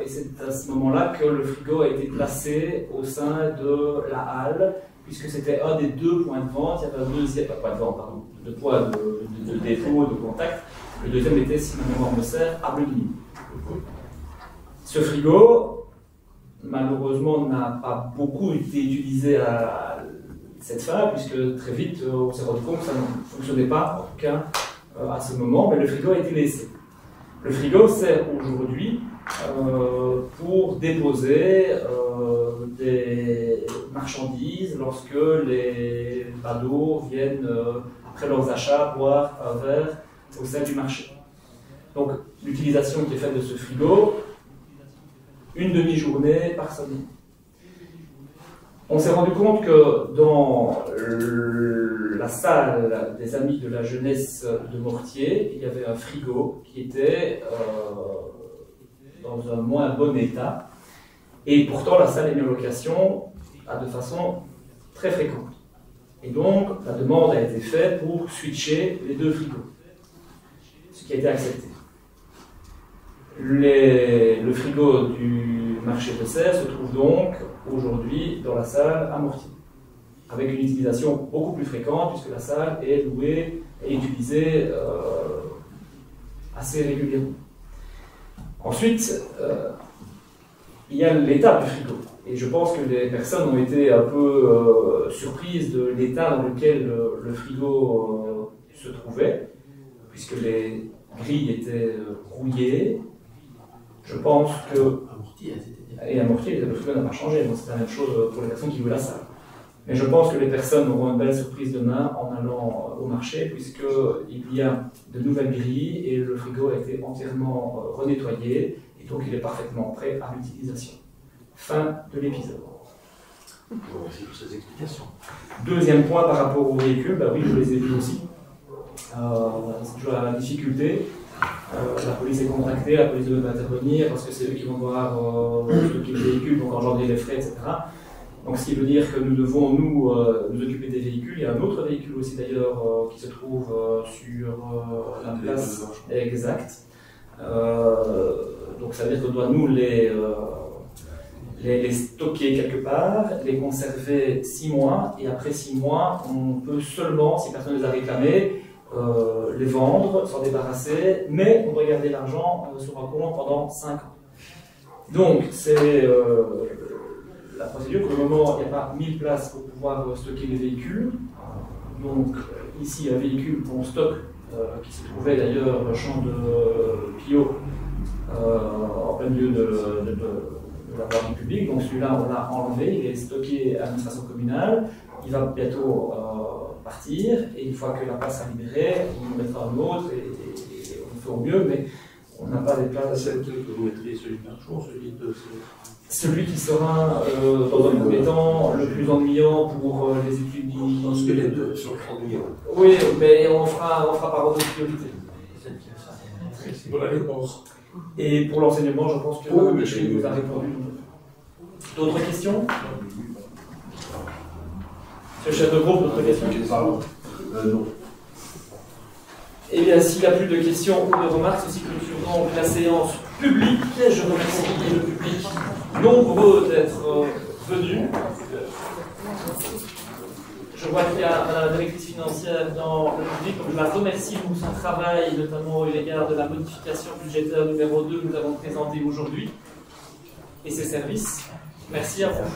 Et c'est à ce moment-là que le frigo a été placé au sein de la halle, puisque c'était un des deux points de vente. Il y avait un deuxième, pas point de vente, pardon, de points de dépôt, de contact. Le deuxième était, si ma mémoire me sert, à Bleuny. Ce frigo, malheureusement, n'a pas beaucoup été utilisé à cette fin, puisque très vite, on s'est rendu compte que ça ne fonctionnait pas, en tout cas à ce moment, mais le frigo a été laissé. Le frigo sert aujourd'hui pour déposer des marchandises lorsque les badauds viennent, après leurs achats, boire un verre au sein du marché. Donc, l'utilisation qui est faite de ce frigo, une demi-journée par semaine. On s'est rendu compte que dans la salle des Amis de la Jeunesse de Mortier, il y avait un frigo qui était dans un moins bon état. Et pourtant, la salle est mise en location de façon très fréquente. Et donc, la demande a été faite pour switcher les deux frigos, ce qui a été accepté. Le frigo du marché de Sèvres se trouve donc aujourd'hui dans la salle à Mortier, avec une utilisation beaucoup plus fréquente, puisque la salle est louée et utilisée assez régulièrement. Ensuite, il y a l'état du frigo. Et je pense que les personnes ont été un peu surprises de l'état dans lequel le frigo se trouvait, puisque les grilles étaient rouillées. Je pense que... Et à Mortier, le frigo n'a pas changé, donc c'est la même chose pour les personnes qui louent la salle. Mais je pense que les personnes auront une belle surprise demain en allant au marché, puisqu'il y a de nouvelles grilles et le frigo a été entièrement renettoyé, et donc il est parfaitement prêt à l'utilisation. Fin de l'épisode. Merci pour ces explications. Deuxième point par rapport aux véhicules, bah oui, je les ai vus aussi. C'est toujours la difficulté. La police est contractée, la police doit intervenir parce que c'est eux qui vont devoir s'occuper des véhicules, donc engendrer les frais, etc. Donc ce qui veut dire que nous devons nous occuper des véhicules. Il y a un autre véhicule aussi d'ailleurs qui se trouve sur la place exacte. Donc ça veut dire qu'on doit nous les stocker quelque part, les conserver 6 mois, et après 6 mois, on peut seulement, si personne ne les a réclamés, les vendre, s'en débarrasser, mais on doit garder l'argent sur un compte pendant 5 ans. Donc c'est la procédure. Pour le moment, il n'y a pas 1000 places pour pouvoir stocker les véhicules. Donc ici, un véhicule qu'on stocke, qui se trouvait d'ailleurs au champ de Pio, en plein milieu de la voirie publique. Donc celui-là, on l'a enlevé, il est stocké à l'administration communale. Il va bientôt partir, et une fois que la place sera libérée, on en mettra un autre, et on fait au mieux, mais on n'a pas des places. C'est lequel que vous mettrez, celui de Marchon, celui de... Celui qui sera, dans un premier temps, le plus ennuyant pour les études. Je pense que les deux sont ennuyants. Oui, mais on fera par ordre de priorité. C'est pour la réponse. Et pour l'enseignement, je pense que Michel vous a répondu. D'autres questions? Monsieur le chef de groupe, d'autres questions? Non. Eh bien, s'il n'y a plus de questions ou de remarques, ceci clôture donc la séance publique. Je remercie le public nombreux d'être venus. Je vois qu'il y a la directrice financière dans le public, donc je la remercie pour son travail, notamment au égard de la modification budgétaire numéro 2 que nous avons présentée aujourd'hui, et ses services. Merci à vous.